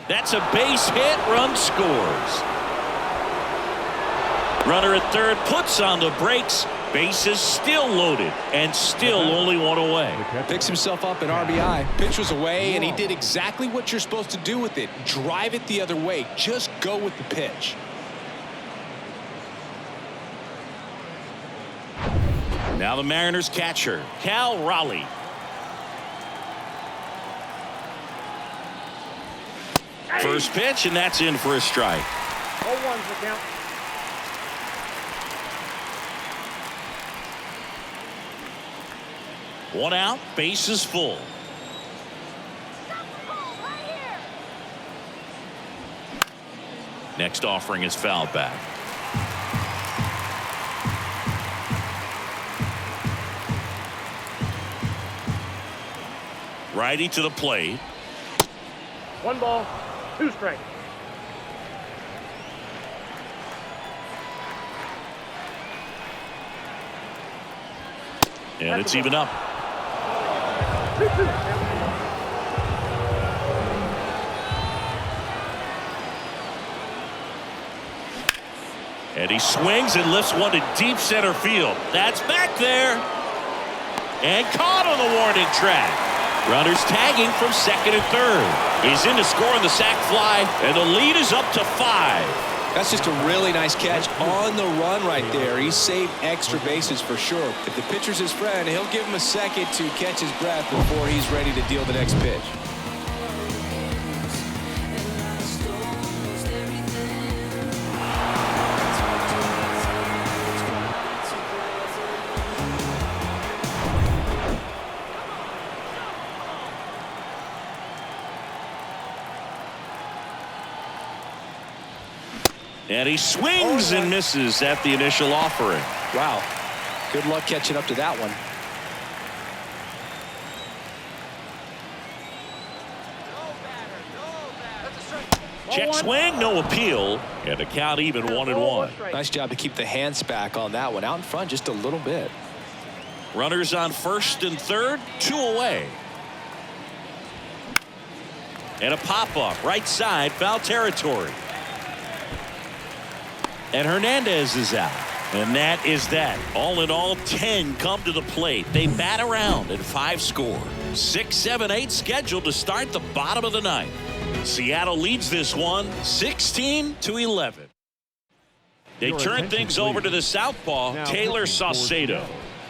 That's a base hit. Run scores. Runner at third puts on the brakes. Bases still loaded and still only one away. Picks himself up an RBI. Pitch was away, and he did exactly what you're supposed to do with it. Drive it the other way. Just go with the pitch. Now the Mariners catcher, Cal Raleigh. First pitch, and that's in for a strike. 0-1's the count. One out, base is full. Next offering is fouled back. Righty to the plate. 1 ball, 2 strikes. And it's even up. And he swings and lifts one to deep center field. That's back there. And caught on the warning track. Runners tagging from second and third. He's in to score on the sac fly, and the lead is up to 5. That's just a really nice catch on the run right there. He saved extra bases for sure. If the pitcher's his friend, he'll give him a second to catch his breath before he's ready to deal the next pitch. And he swings and misses at the initial offering. Wow. Good luck catching up to that one. Check swing, no appeal. And the count even 1-1. Nice job to keep the hands back on that one. Out in front just a little bit. Runners on first and third, 2 away. And a pop-up, right side, foul territory. And Hernandez is out. And that is that. All in all, 10 come to the plate. They bat around and 5 score. 6, 7, 8 scheduled to start the bottom of the ninth. Seattle leads this one 16-11. They turn things over to the southpaw, Taylor Saucedo.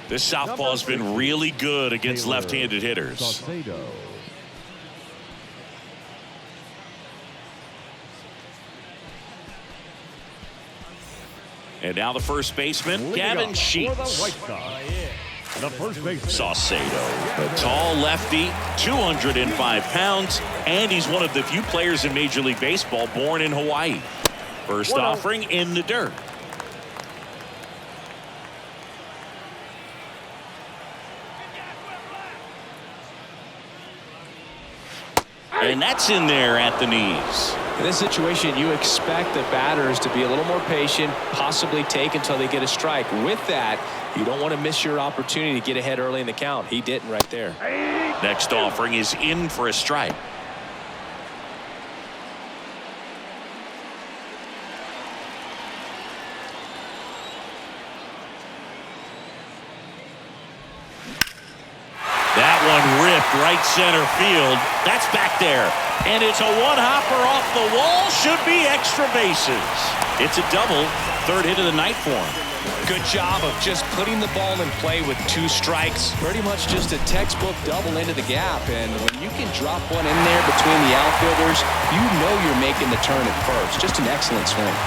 This southpaw's been really good against left-handed hitters. Toussaint. And now the first baseman, Gavin Sheets. The first baseman, Saucedo, a tall lefty, 205 pounds, and he's one of the few players in Major League Baseball born in Hawaii. First offering in the dirt. And that's in there at the knees. In this situation, you expect the batters to be a little more patient, possibly take until they get a strike. With that, you don't want to miss your opportunity to get ahead early in the count. He didn't right there. Next offering is in for a strike. That one ripped right center field. That's back there. And it's a one-hopper off the wall. Should be extra bases. It's a double. Third hit of the night for him. Good job of just putting the ball in play with 2 strikes. Pretty much just a textbook double into the gap. And when you can drop one in there between the outfielders, you know you're making the turn at first. Just an excellent swing.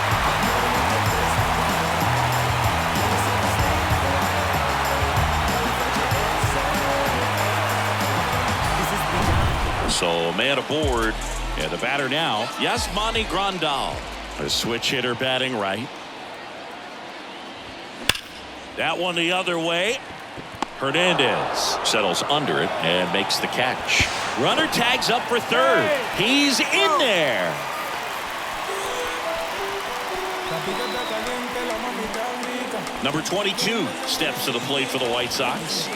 So man aboard, and the batter now, Yasmani Grandal, a switch hitter batting right. That one the other way. Hernandez settles under it and makes the catch. Runner tags up for third. He's in there. Number 22 steps to the plate for the White Sox.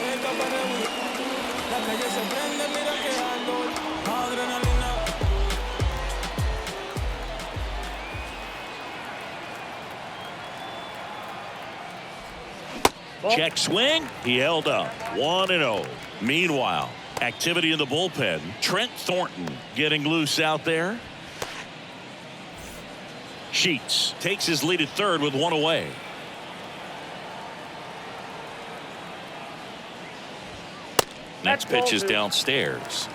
Check swing. He held up. 1-0. Meanwhile, activity in the bullpen. Trent Thornton getting loose out there. Sheets takes his lead at third with 1 away. Next pitch is downstairs.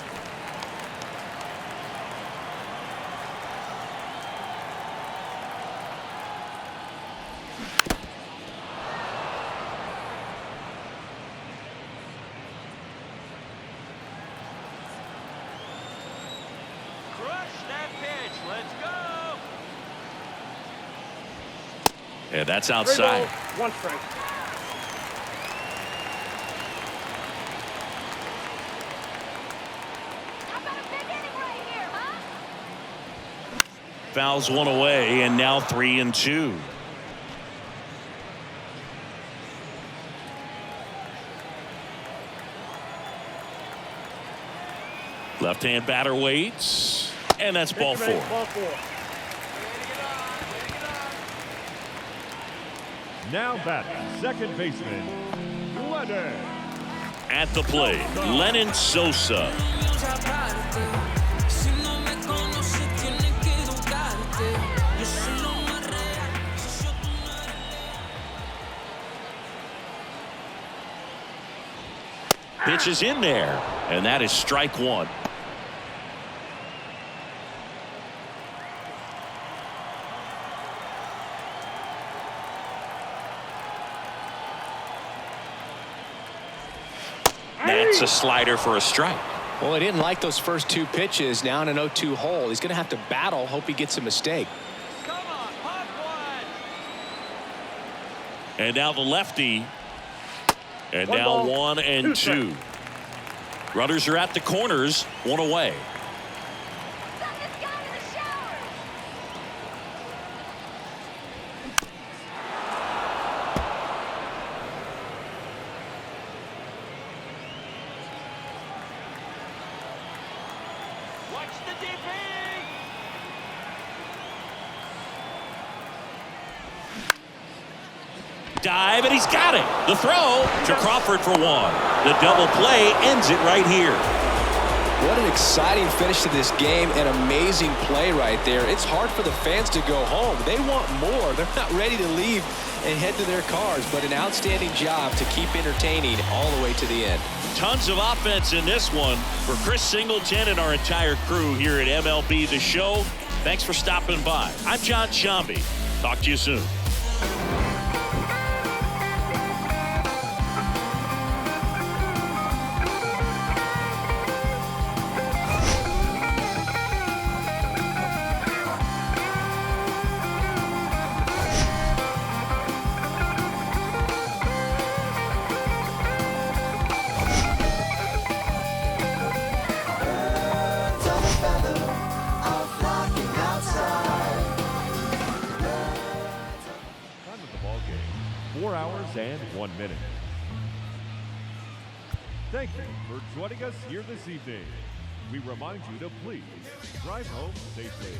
And that's outside. 1 strike. Fouls 1 away, and now 3-2. Left-hand batter waits, and that's ball 4. now batting, second baseman, Lennon. At the plate, Lennon Sosa. Pitch is in there, and that is strike one. That's a slider for a strike. Well, he didn't like those first 2 pitches. Now in an 0-2 hole, he's going to have to battle. Hope he gets a mistake. Come on, pop one. And now the lefty. And One now ball, 1 and 2. Runners are at the corners, 1 away. Watch the DP. Dive, and he's got it. The throw to Crawford for 1. The double play ends it right here. What an exciting finish to this game. An amazing play right there. It's hard for the fans to go home. They want more. They're not ready to leave and head to their cars, but an outstanding job to keep entertaining all the way to the end. Tons of offense in this one for Chris Singleton and our entire crew here at MLB The Show. Thanks for stopping by. I'm John Shambi. Talk to you soon. And 1 minute. Thank you for joining us here this evening. We remind you to please drive home safely.